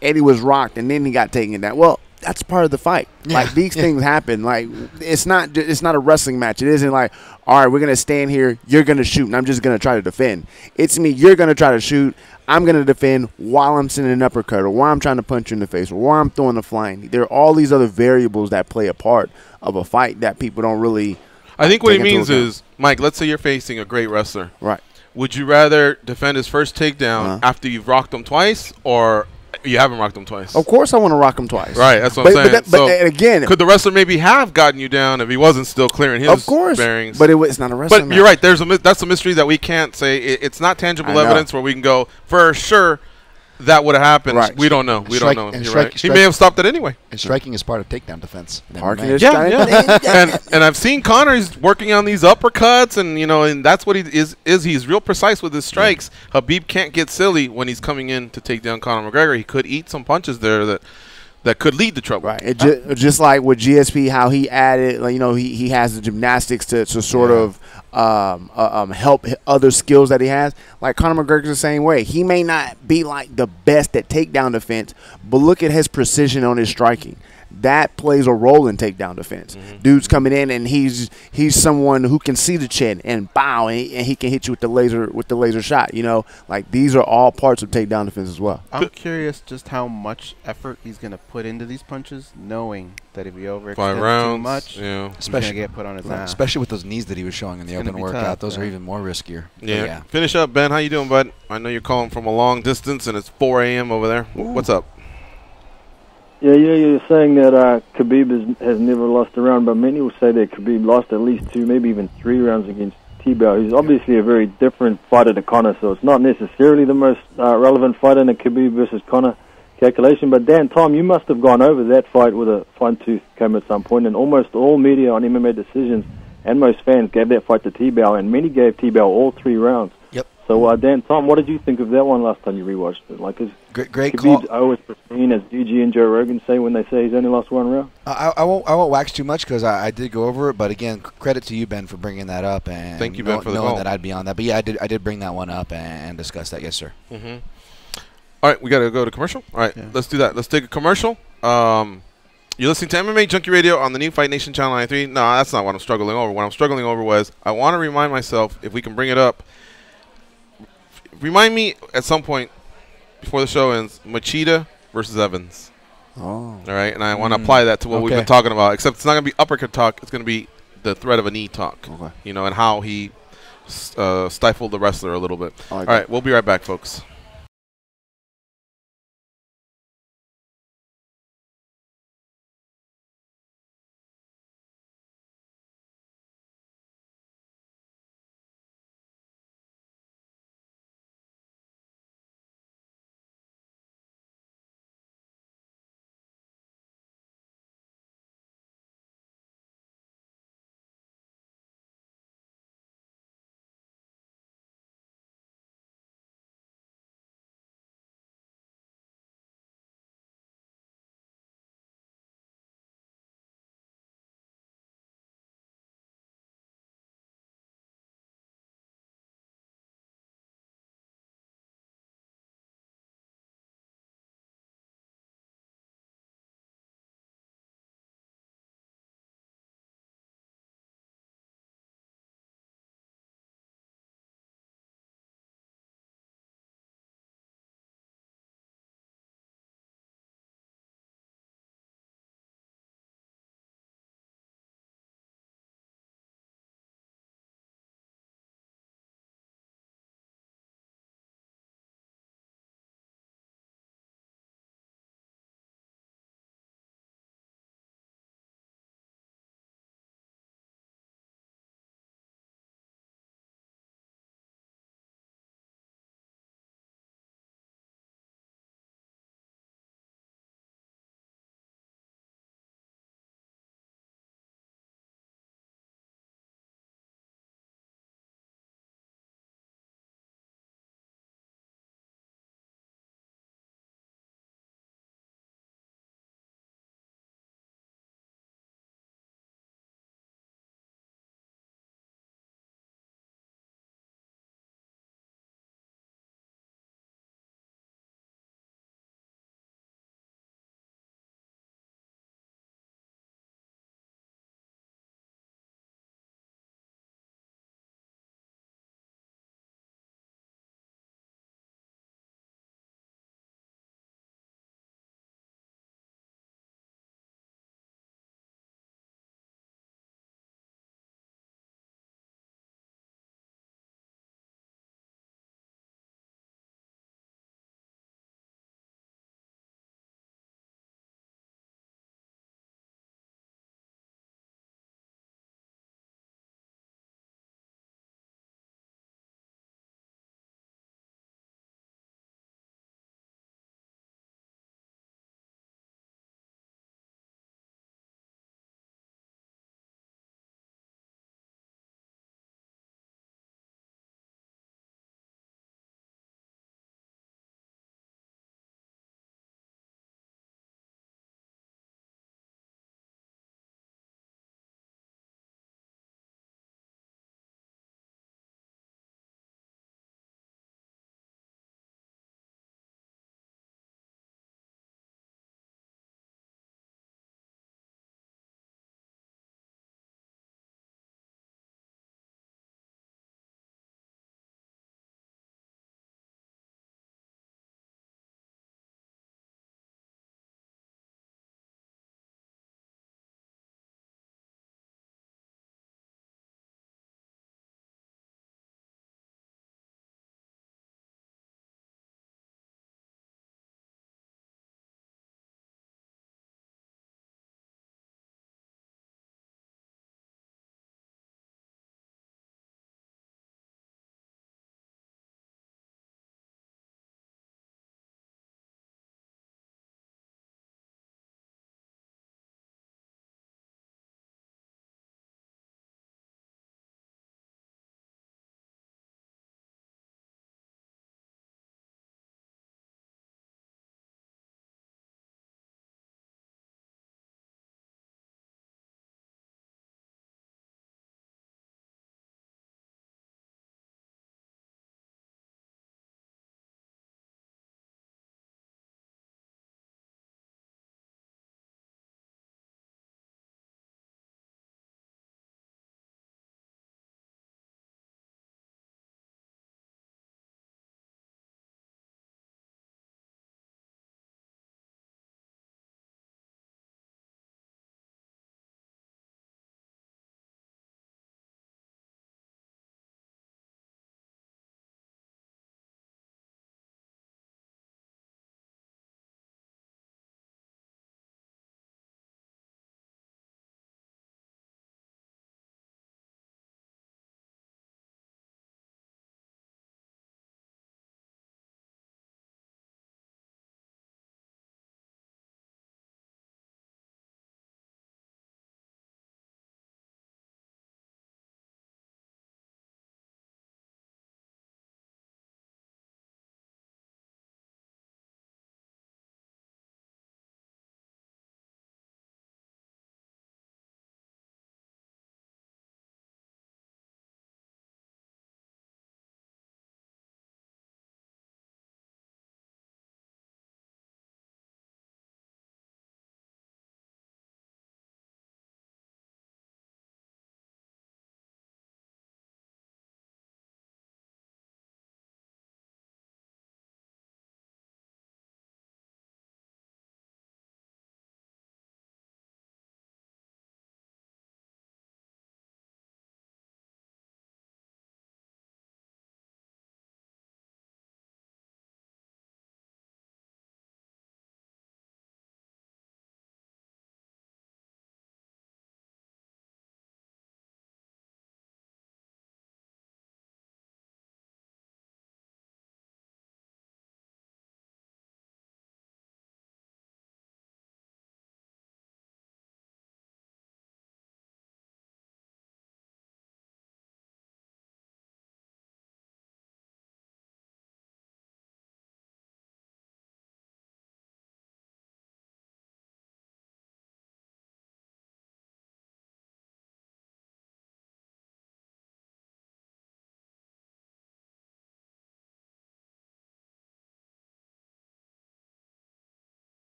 Eddie was rocked and then he got taken down. Well, that's part of the fight. Yeah. Like, these things happen. Like, it's not a wrestling match. It isn't like, all right, we're going to stand here, you're going to shoot, and I'm just going to try to defend. It's me, you're going to try to shoot, I'm going to defend while I'm sending an uppercut, or while I'm trying to punch you in the face, or while I'm throwing a flying. There are all these other variables that play a part of a fight that people don't really I think what he means is, Mike, let's say you're facing a great wrestler. Right. Would you rather defend his first takedown after you've rocked him twice, or You haven't rocked him twice. Of course, I want to rock him twice. Right, that's what I'm saying. But again, could the wrestler maybe have gotten you down if he wasn't still clearing his bearings? But it's not a wrestler. But you're right. That's a mystery that we can't say. It's not tangible evidence where we can go for sure that would have happened. Right. We don't know. We don't know. He may have stopped it anyway. And striking is part of takedown defense. And I've seen Conor. He's working on these uppercuts, and and that's what he is. He's real precise with his strikes. Yeah. Habib can't get silly when he's coming in to take down Conor McGregor. He could eat some punches there that could lead to trouble. Right. Just like with GSP, how he added, he has the gymnastics to sort of help other skills that he has. Like Conor McGregor's the same way. He may not be like the best at takedown defense, but look at his precision on his striking. That plays a role in takedown defense. Dude's coming in and he's someone who can see the chin and bow, and he can hit you with the laser shot. Like these are all parts of takedown defense as well. I'm curious just how much effort he's going to put into these punches, knowing that if he overextends too much, he's going to get put on his ass. Especially with those knees that he was showing in the open workout. Those are even more riskier. Yeah. Finish up, Ben. How you doing, bud? I know you're calling from a long distance, and it's 4 a.m. over there. What's up? Yeah, you're saying that Khabib has never lost a round, but many will say that Khabib lost at least 2, maybe even 3 rounds against Tebow. He's obviously a very different fighter to Conor, so it's not necessarily the most relevant fight in a Khabib versus Conor calculation. But Dan, Tom, you must have gone over that fight with a fine-tooth comb at some point, and almost all media on MMA Decisions and most fans gave that fight to Tebow, and many gave Tebow all 3 rounds. Yep. So, Dan, Tom, what did you think of that one last time you rewatched it? Like, is great call. Khabib's always pristine, as Gigi and Joe Rogan say when they say he's only lost 1 round? I won't wax too much because I did go over it, but again, credit to you, Ben, for bringing that up and thank you, Ben, for the knowing call. that I'd be on that. But yeah, I did bring that one up and discuss that. Yes, sir. All right, we got to go to commercial. All right, let's do that. Let's take a commercial. You're listening to MMA Junkie Radio on the new Fight Nation Channel 93. No, that's not what I'm struggling over. What I'm struggling over was I want to remind myself, if we can bring it up, remind me at some point before the show ends, Machida versus Evans. Oh. All right, and I want to apply that to what we've been talking about, except it's not going to be uppercut talk. It's going to be the threat of a knee talk, and how he stifled the wrestler a little bit. All right, we'll be right back, folks.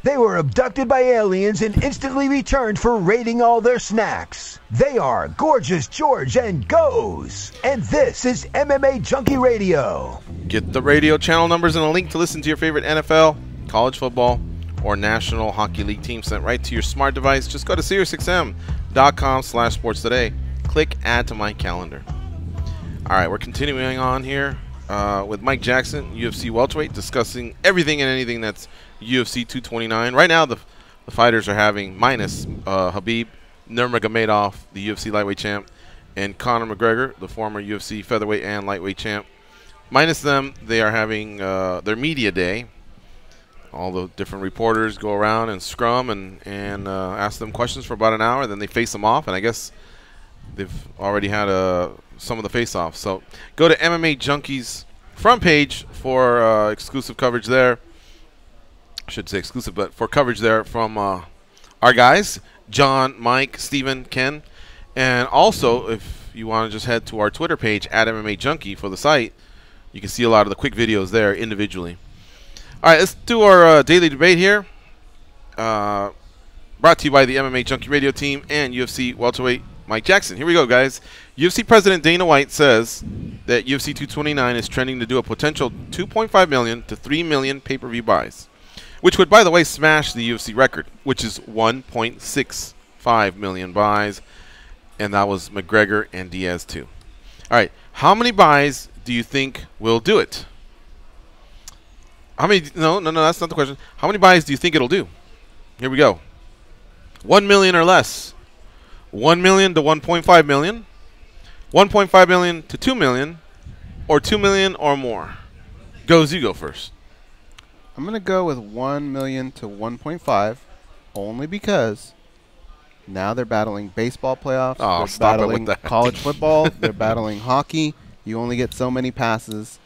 They were abducted by aliens and instantly returned for raiding all their snacks. They are Gorgeous George and Goes. And this is MMA Junkie Radio. Get the radio channel numbers and a link to listen to your favorite NFL, college football, or National Hockey League team sent right to your smart device. Just go to SiriusXM.com/sportstoday. Click Add to My Calendar. All right, we're continuing on here with Mike Jackson, UFC welterweight, discussing everything and anything that's UFC 229. Right now, the fighters are having minus Khabib Nurmagomedov, the UFC lightweight champ, and Conor McGregor, the former UFC featherweight and lightweight champ. Minus them, they are having their media day. All the different reporters go around and scrum and ask them questions for about an hour. Then they face them off, and I guess they've already had some of the face-offs. So go to MMA Junkie's front page for exclusive coverage there. I should say exclusive, but for coverage there from our guys, John, Mike, Steven, Ken. And also, if you want to just head to our Twitter page, at MMA Junkie for the site, you can see a lot of the quick videos there individually. All right, let's do our daily debate here. Brought to you by the MMA Junkie Radio team and UFC welterweight Mike Jackson. Here we go, guys. UFC President Dana White says that UFC 229 is trending to do a potential 2.5 million to 3 million pay-per-view buys, which would, by the way, smash the UFC record, which is 1.65 million buys, and that was McGregor and Diaz too. All right, how many buys do you think will do it? How many? No, that's not the question. How many buys do you think it'll do? Here we go. 1 million or less. 1 million to 1.5 million. 1.5 million to 2 million. Or 2 million or more. Goes, you go first. I'm going to go with 1 million to 1.5 only because now they're battling baseball playoffs. Oh, they're battling college football. They're battling hockey. You only get so many passes.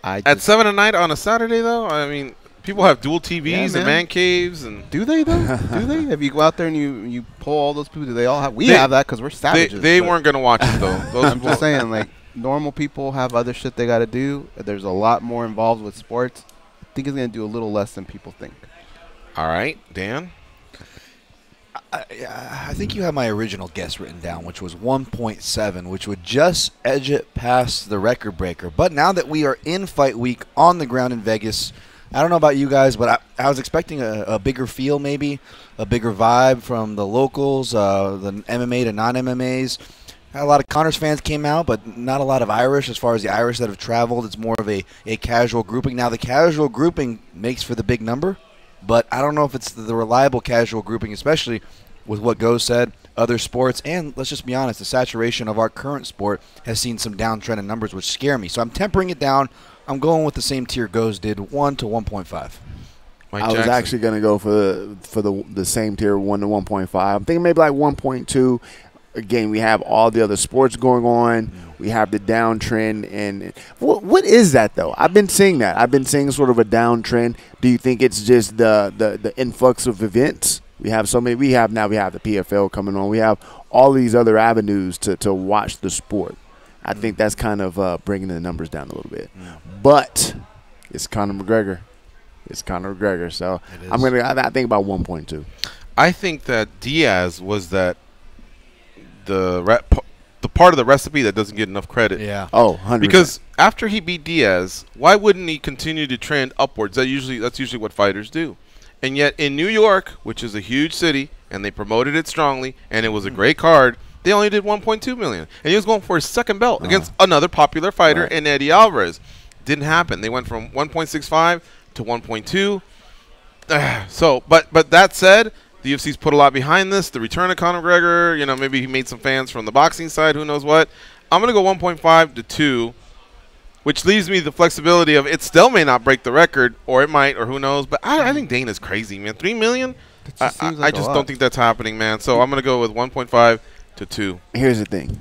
At 7 at night on a Saturday, though, I mean, people have dual TVs and man caves. And do they, though? Do they? If you go out there and you pull all those people, do they all have? We have that because we're savages. They weren't going to watch it, though. I'm just saying, like, normal people have other shit they got to do. There's a lot more involved with sports. I think it's going to do a little less than people think. All right, Dan? I think you have my original guess written down, which was 1.7, which would just edge it past the record breaker. But now that we are in fight week on the ground in Vegas, I don't know about you guys, but I was expecting a bigger feel, maybe a bigger vibe from the locals, the MMA to non-MMAs. A lot of Connors fans came out, but not a lot of Irish. As far as the Irish that have traveled, it's more of a casual grouping. Now, the casual grouping makes for the big number, but I don't know if it's the reliable casual grouping, especially with what Goes said, other sports, and let's just be honest, the saturation of our current sport has seen some downtrend in numbers, which scare me. So I'm tempering it down. I'm going with the same tier Goes did, 1 to 1.5. I was actually going to go for the same tier, 1 to 1.5. I'm thinking maybe like 1.2. Again, we have all the other sports going on. We have the downtrend. And what is that, though? I've been seeing that. I've been seeing sort of a downtrend. Do you think it's just the influx of events? We have so many. We have the PFL coming on. We have all these other avenues to watch the sport. I think that's kind of bringing the numbers down a little bit. But it's Conor McGregor. It's Conor McGregor. So I think about 1.2. I think that Diaz was the part of the recipe that doesn't get enough credit. Yeah. Oh, 100%. Because after he beat Diaz, why wouldn't he continue to trend upwards? That's usually what fighters do. And yet in New York, which is a huge city, and they promoted it strongly, and it was a great card, they only did 1.2 million. And he was going for his second belt against another popular fighter in Eddie Alvarez. Didn't happen. They went from 1.65 to 1.2. So, but that said, the UFC's put a lot behind this. The return of Conor McGregor, maybe he made some fans from the boxing side, who knows what. I'm going to go 1.5 to 2. Which leaves me the flexibility of it still may not break the record, or it might, or who knows. But I think Dana's crazy, man. 3 million? I just don't think that's happening, man. So I'm going to go with 1.5 to 2. Here's the thing.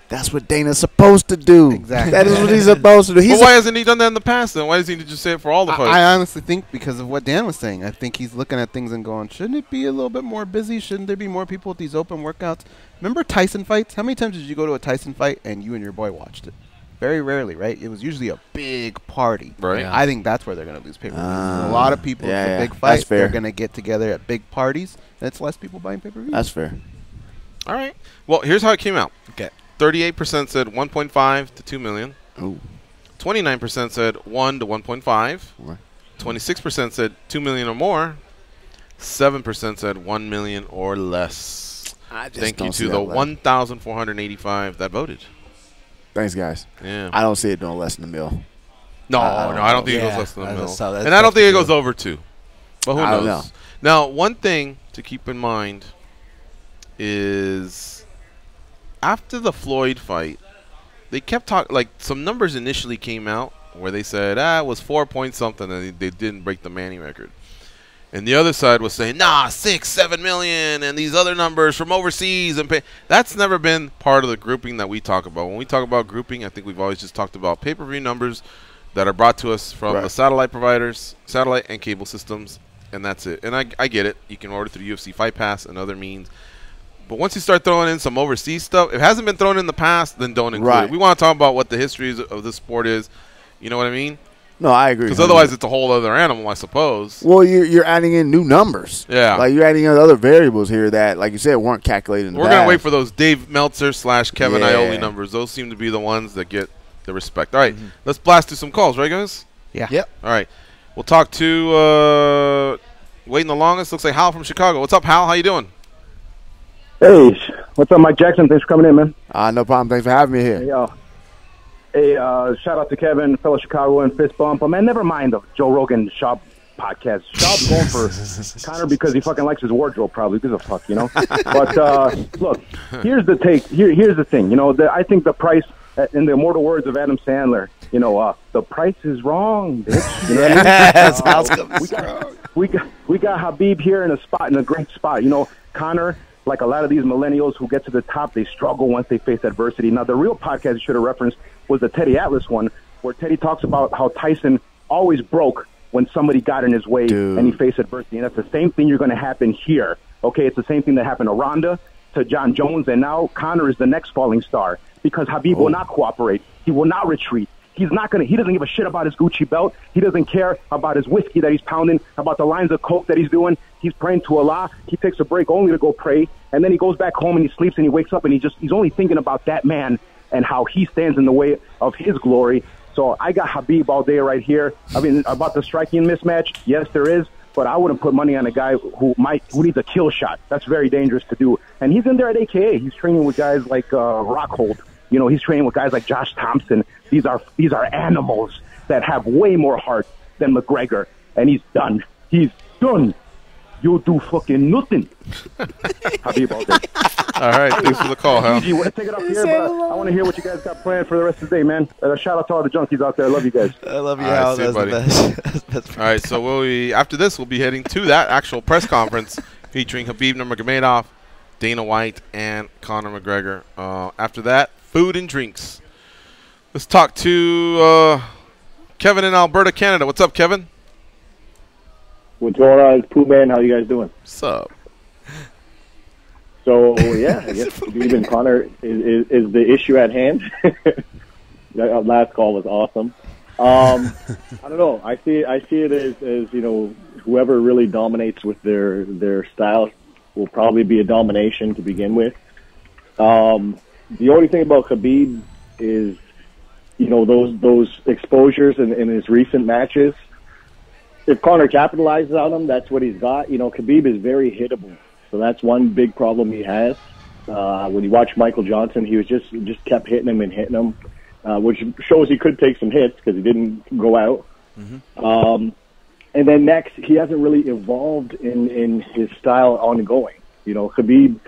That's what Dana's supposed to do. Exactly. That is what he's supposed to do. But why hasn't he done that in the past, then? Why does he just say it for all the fights? I honestly think because of what Dan was saying. I think he's looking at things and going, shouldn't it be a little bit more busy? Shouldn't there be more people at these open workouts? Remember Tyson fights? How many times did you go to a Tyson fight and you and your boy watched it? very rarely, right? It was usually a big party. Right. I think that's where they're going to lose pay-per-views. A lot of people, yeah, for big that's fights, fair. they're going to get together at big parties, and it's less people buying pay-per-views. That's fair. All right. Well, here's how it came out. Okay. 38% said 1.5 to 2 million. Ooh. 29% said 1 to 1.5. 26% said 2 million or more. 7% said 1 million or less. Thank you to the 1,485 that voted. Thanks, guys. Yeah. I don't see it doing less than a mil. No, I don't think it goes less than a mil. So and I don't think it goes over 2. But who knows? I don't know. Now, one thing to keep in mind is after the Floyd fight, they kept talking, like some numbers initially came out where they said, it was 4 point something, and they didn't break the Manny record. And the other side was saying, 6, 7 million, and these other numbers from overseas. And that's never been part of the grouping that we talk about. When we talk about grouping, I think we've always just talked about pay-per-view numbers that are brought to us from the satellite providers, satellite and cable systems, and that's it. And I get it. You can order through UFC Fight Pass and other means. But once you start throwing in some overseas stuff, if it hasn't been thrown in the past, then don't include it. We want to talk about what the history of the sport is. You know what I mean? No, I agree. Because otherwise it's a whole other animal, I suppose. Well, you're adding in new numbers. Yeah. Like you're adding in other variables here that, like you said, weren't calculated in the We're going to wait for those Dave Meltzer / Kevin Iole numbers. Those seem to be the ones that get the respect. All right, let's blast through some calls, right, guys? Yeah. Yep. All right. We'll talk to waiting the longest. Looks like Hal from Chicago. What's up, Hal? How you doing? Hey, what's up, Mike Jackson? Thanks for coming in, man. No problem. Thanks for having me here. Hey, shout out to Kevin, fellow Chicagoan, fist bump. Man, never mind the Joe Rogan Schaub podcast. Schaub's going for Connor because he fucking likes his wardrobe, probably. Gives a fuck, you know? But, look, here's the take. Here's the thing. You know, I think the price, in the immortal words of Adam Sandler, you know, the price is wrong, bitch. You know what I mean? We got Habib here in a great spot. You know, Connor, like a lot of these millennials who get to the top, they struggle once they face adversity. Now, the real podcast you should have referenced was the Teddy Atlas one, where Teddy talks about how Tyson always broke when somebody got in his way and he faced adversity. And that's the same thing you're going to happen here. Okay, it's the same thing that happened to Ronda, to John Jones, and now Connor is the next falling star because Habib will not cooperate. He will not retreat. He doesn't give a shit about his Gucci belt. He doesn't care about his whiskey that he's pounding, about the lines of coke that he's doing. He's praying to Allah. He takes a break only to go pray, and then he goes back home and he sleeps and he wakes up and he's only thinking about that man and how he stands in the way of his glory. So I got Habib all day right here. I mean, about the striking mismatch, yes, there is, but I wouldn't put money on a guy who needs a kill shot. That's very dangerous to do. And he's in there at AKA. He's training with guys like Rockhold. You know, he's training with guys like Josh Thompson. These are animals that have way more heart than McGregor, and he's done. He's done. You'll do fucking nothing. Habib all day. All right, thanks for the call, Hal. Take it up here, but I want to hear what you guys got planned for the rest of the day, man. Shout out to all the junkies out there. I love you guys. I love you, All right, Hal. see you, That's the best. All right, so after this, we'll be heading to that actual press conference featuring Habib Nurmagomedov, Dana White, and Conor McGregor. After that, food and drinks. Let's talk to Kevin in Alberta, Canada. What's up, Kevin? What's going on? It's Pooh Man. How you guys doing? What's up? So, yeah, I guess Habib and Conor is the issue at hand. That last call was awesome. I don't know. I see it as you know, whoever really dominates with their style will probably be a domination to begin with. The only thing about Habib is, you know, those exposures in his recent matches. If Conor capitalizes on them, that's what he's got. You know, Khabib is very hittable, so that's one big problem he has. When you watch Michael Johnson, he was just kept hitting him, which shows he could take some hits because he didn't go out. Mm-hmm. And then next, he hasn't really evolved in his style ongoing. You know, Khabib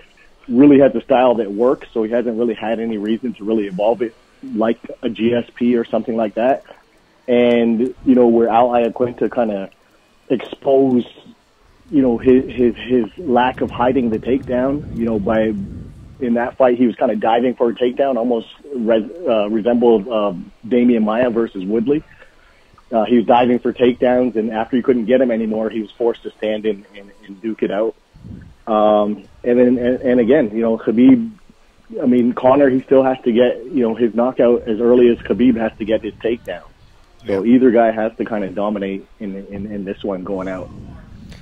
really has a style that works, so he hasn't really had any reason to really evolve it like a GSP or something like that. And, you know, where Al Iaquinta kind of exposed, you know, his lack of hiding the takedown, you know, by in that fight he was kind of diving for a takedown, almost resembled Damian Maia versus Woodley. He was diving for takedowns, and after you couldn't get him anymore, he was forced to stand and duke it out. And again, you know, Khabib, I mean, Conor, he still has to get, his knockout as early as Khabib has to get his takedown. So either guy has to kind of dominate in this one going out.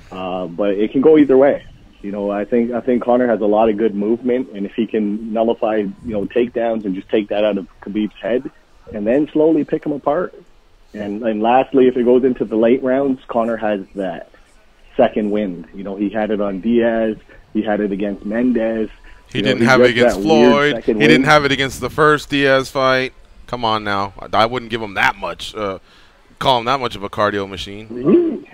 But it can go either way. I think Conor has a lot of good movement, and if he can nullify, takedowns and just take that out of Khabib's head, and then slowly pick him apart. And lastly, if it goes into the late rounds, Conor has that second wind. He had it on Diaz. He had it against Mendez. He didn't have it against Floyd. He didn't have it against the first Diaz fight. Come on now. I wouldn't give him that much, call him that much of a cardio machine.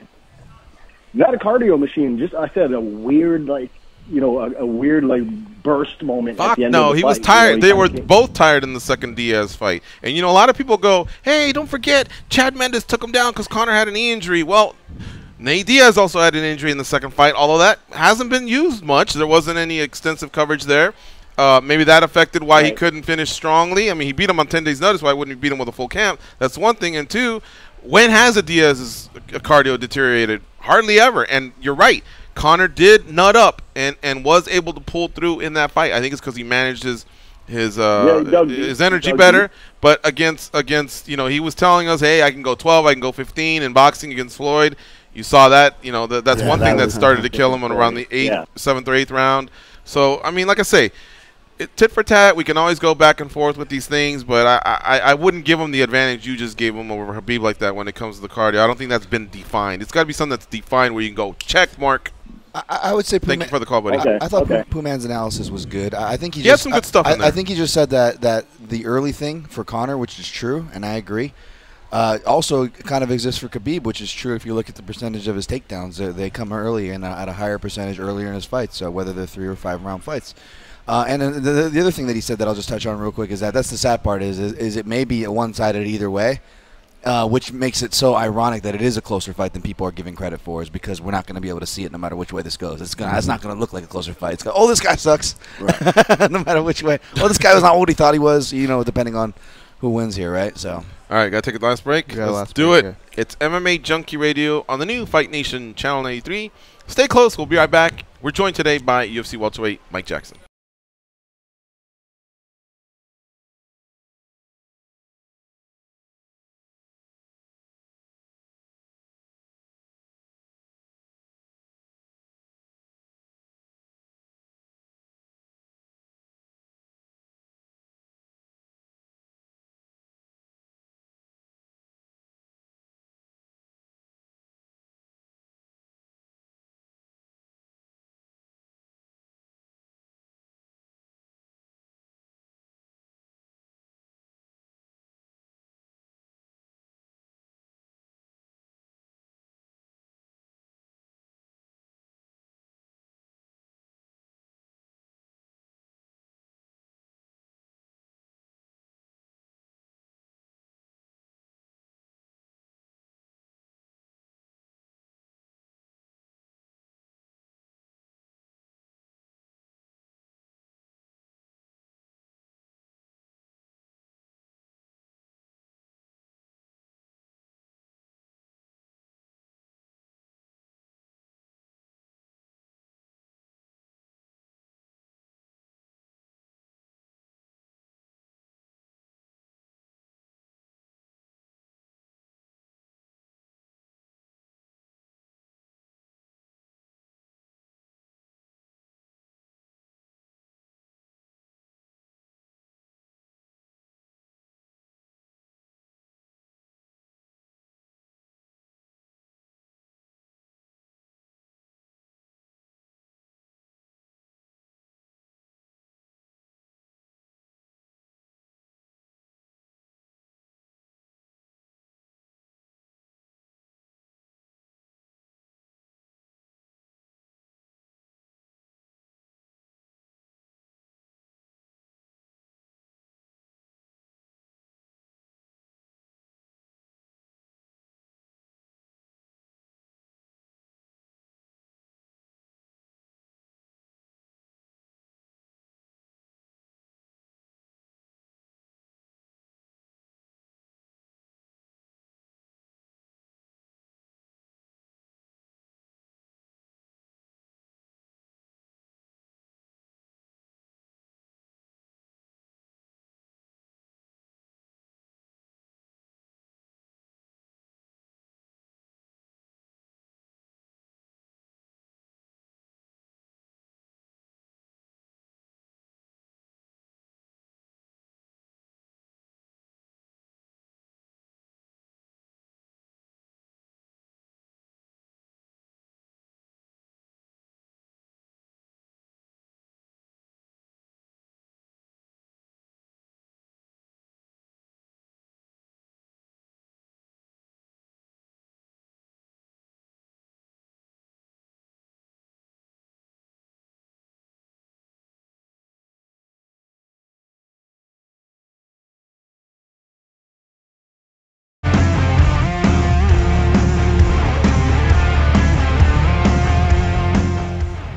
Not a cardio machine. Just, I said, a weird, a weird, burst moment at the end of the fight. He was tired. They were both tired in the second Diaz fight. And, a lot of people go, hey, don't forget, Chad Mendes took him down because Conor had an knee injury. Well, Nate Diaz also had an injury in the second fight, although that hasn't been used much. There wasn't any extensive coverage there. Maybe that affected why he couldn't finish strongly. I mean, he beat him on 10 days' notice. Why wouldn't he beat him with a full camp? That's one thing. And two, when has a Diaz's cardio deteriorated? Hardly ever. And you're right. Conor did nut up and was able to pull through in that fight. I think it's because he managed his energy better. But against he was telling us, hey, I can go 12, I can go 15 in boxing against Floyd. You saw that. That's one thing that started to kill him around the 7th or 8th round. So, I mean, like I say, tit for tat, we can always go back and forth with these things, but I wouldn't give him the advantage you just gave him over Khabib like that when it comes to the cardio. I don't think that's been defined. It's got to be something that's defined where you can go, check mark. I would say thank you for the call, buddy. I thought Puman's analysis was good. I think he had some good stuff in there. I think he just said that the early thing for Conor, which is true, and I agree, also kind of exists for Khabib, which is true if you look at the percentage of his takedowns. They come early and at a higher percentage earlier in his fights, so whether they're 3 or 5 round fights. And the other thing that he said that I'll just touch on real quick is that's the sad part is it may be one-sided either way, which makes it so ironic that it is a closer fight than people are giving credit for, is because we're not going to be able to see it no matter which way this goes. It's not going to look like a closer fight. It's oh, this guy sucks, right. No matter which way. Well, this guy was not what he thought he was, depending on who wins here, right? So. All right, got to take a last break. Let's do it. It's MMA Junkie Radio on the new Fight Nation Channel 93. Stay close. We'll be right back. We're joined today by UFC welterweight Mike Jackson.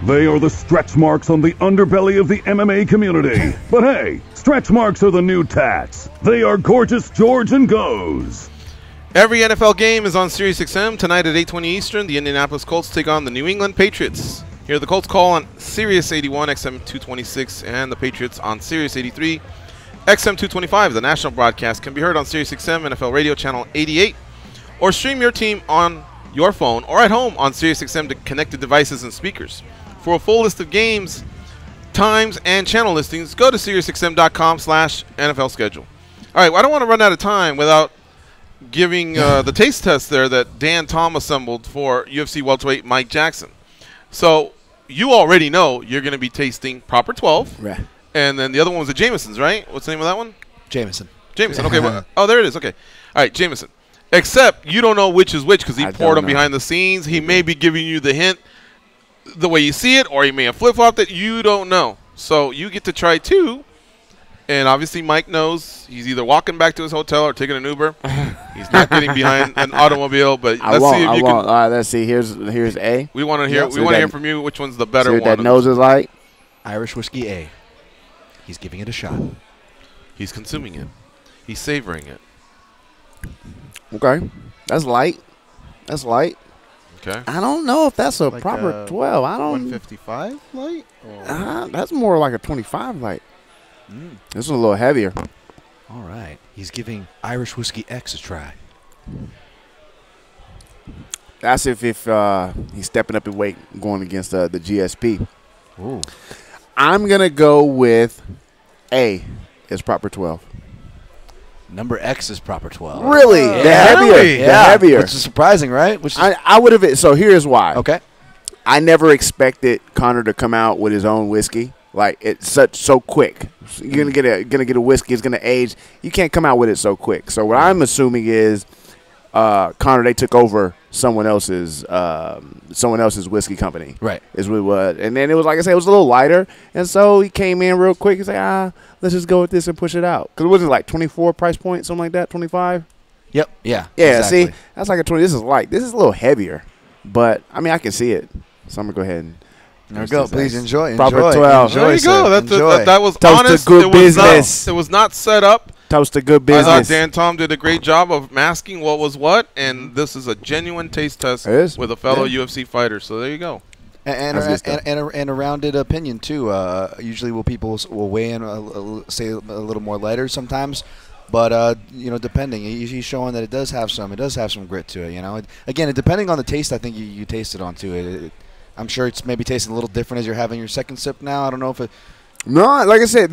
They are the stretch marks on the underbelly of the MMA community. But hey, stretch marks are the new tats. They are Gorgeous George and Goes. Every NFL game is on SiriusXM. Tonight at 8:20 Eastern, the Indianapolis Colts take on the New England Patriots. Hear the Colts call on Sirius 81, XM 226, and the Patriots on Sirius 83, XM 225. The national broadcast can be heard on SiriusXM NFL Radio Channel 88, or stream your team on your phone or at home on SiriusXM to connected devices and speakers. For a full list of games, times, and channel listings, go to SiriusXM.com/NFL schedule. All right, well, I don't want to run out of time without giving the taste test there that Dan Tom assembled for UFC welterweight Mike Jackson. So you already know you're going to be tasting Proper 12. Right. And then the other one was the Jameson's, right? What's the name of that one? Jameson. Jameson, okay. Well, oh, there it is. Okay. All right, Jameson. Except you don't know which is which because he poured them behind the scenes. He may be giving you the hint the way you see it, or he may have flip-flopped it. You don't know. So you get to try two. And obviously Mike knows he's either walking back to his hotel or taking an Uber. He's not getting behind an automobile. But let's see if you can. All right, let's see. Here's A. We want to hear. We want to hear from you. Which one's the better see one? what that nose is like. Irish whiskey A. He's giving it a shot. He's consuming it. He's savoring it. Okay, that's light. That's light. Okay. I don't know if that's a Like proper 12. I don't. 155 light? That's more like a 25 light. This is a little heavier. All right. He's giving Irish Whiskey X a try. That's if he's stepping up in weight going against the GSP. Ooh. I'm going to go with A as Proper 12. Number X is Proper 12. Really? Yeah. They're heavier. Really? They're heavier. Which is surprising, right? Which is I would have. So here's why. Okay. I never expected Connor to come out with his own whiskey. Like it's so quick. You're gonna get a whiskey. It's gonna age. You can't come out with it so quick. So what I'm assuming is, Connor, they took over someone else's whiskey company. Right. Is what it was. And then it was like I said, it was a little lighter. And so he came in real quick. He's like, let's just go with this and push it out. Because it wasn't like 24 price point, something like that, 25. Yep. Yeah. Yeah. Exactly. See, that's like a 20. This is light. This is a little heavier, but I mean I can see it. So I'm gonna go ahead and. There we go. Please enjoy. Proper enjoy. 12. Enjoy, There you go. sir. That was Toast honest. to good business. It was not set up. Toast to good I business. thought Dan Tom did a great job of masking what was what, and this is a genuine taste test with a fellow UFC fighter. So there you go. And a rounded opinion too. Usually, people will weigh in, say a little more lighter sometimes, but depending, he's showing that it does have some grit to it. Again, depending on the taste, I think you taste it on too. I'm sure it's maybe tasting a little different as you're having your second sip now. I don't know if it. No, like I said,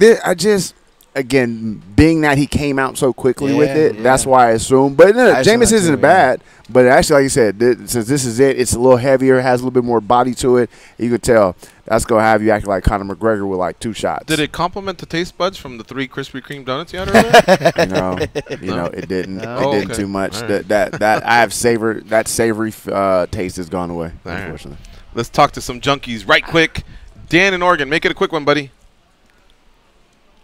again, being that he came out so quickly with it, that's why I assume. But no, Jameson isn't bad. But actually, like you said, since this is it, it's a little heavier, has a little bit more body to it. You could tell that's going to have you acting like Conor McGregor with like 2 shots. Did it complement the taste buds from the 3 Krispy Kreme donuts you had earlier? No, it didn't. Oh, it didn't too much. Right. That I have that savory taste has gone away, unfortunately. Right. Let's talk to some junkies right quick. Dan in Oregon, make it a quick one, buddy.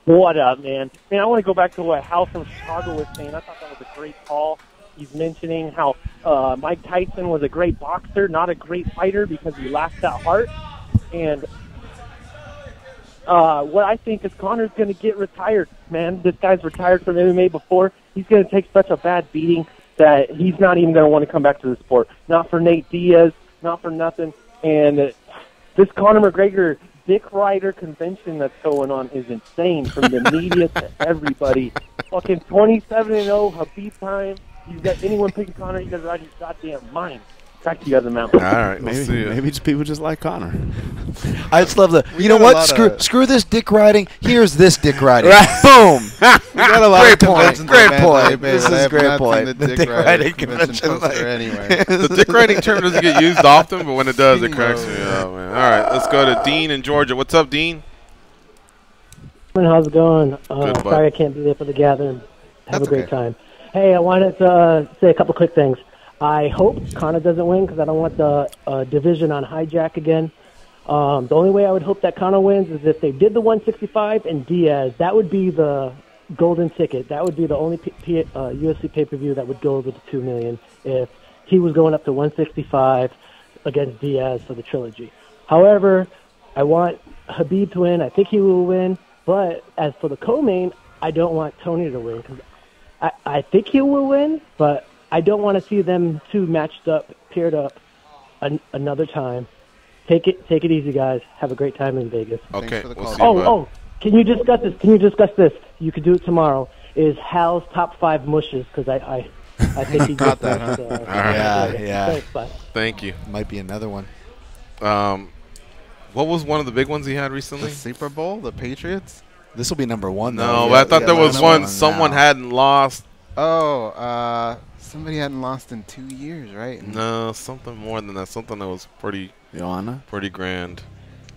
What up, man? Man, I want to go back to what Hal from Chicago was saying. I thought that was a great call. He's mentioning how Mike Tyson was a great boxer, not a great fighter because he lacked that heart. And what I think is Conor's going to get retired, man. This guy's retired from MMA before. He's going to take such a bad beating that he's not even going to want to come back to the sport. Not for Nate Diaz, not for nothing. And this Conor McGregor Dick Rider convention that's going on is insane from the media to everybody. Fucking 27-0, Habib time. You got anyone picking Conor, you guys are out of your goddamn mind. Back to you guys, man. All right, maybe people just like Conor. I just love you know what? Screw this dick riding. Here's this dick riding. Boom. We got a lot great of point. Great point. This is great point. The dick riding convention anyway. The dick riding term doesn't get used often, but when it does, it cracks me up, man. All right, let's go to Dean in Georgia. What's up, Dean? How's it going? Good, sorry I can't be there for the gathering. Have That's a great okay. time. Hey, I wanted to say a couple quick things. I hope Conor doesn't win because I don't want the division on hijack again. The only way I would hope that Conor wins is if they did the 165 and Diaz. That would be the golden ticket. That would be the only UFC pay-per-view that would go over the $2 million if he was going up to 165 against Diaz for the trilogy. However, I want Khabib to win. I think he will win. But as for the co-main, I don't want Tony to win because I think he will win, but I don't want to see them two matched up, paired up another time. Take it easy, guys. Have a great time in Vegas. Okay. Can you discuss this? You could do it tomorrow. Is Hal's top 5 mushes? Because I think he got that. Huh? All right. Yeah. Thanks, bye. Thank you. Might be another one. What was one of the big ones he had recently? The Super Bowl, the Patriots. This will be number 1. No, but I thought there was one someone hadn't lost. Oh, somebody hadn't lost in 2 years, right? No, something more than that. Something that was pretty grand.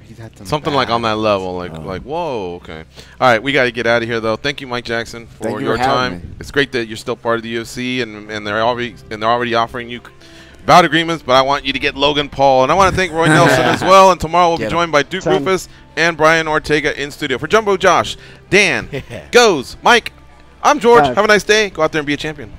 He's had something like on that level, like whoa, okay. All right, we got to get out of here though. Thank you, Mike Jackson, for your time. It's great that you're still part of the UFC, and they're already offering you bout agreements. But I want you to get Logan Paul, and I want to thank Roy Nelson as well. And tomorrow we'll be joined by Duke Rufus and Brian Ortega in studio. For Jumbo Josh, Dan, Goes, Mike, I'm George. Have a nice day. Go out there and be a champion.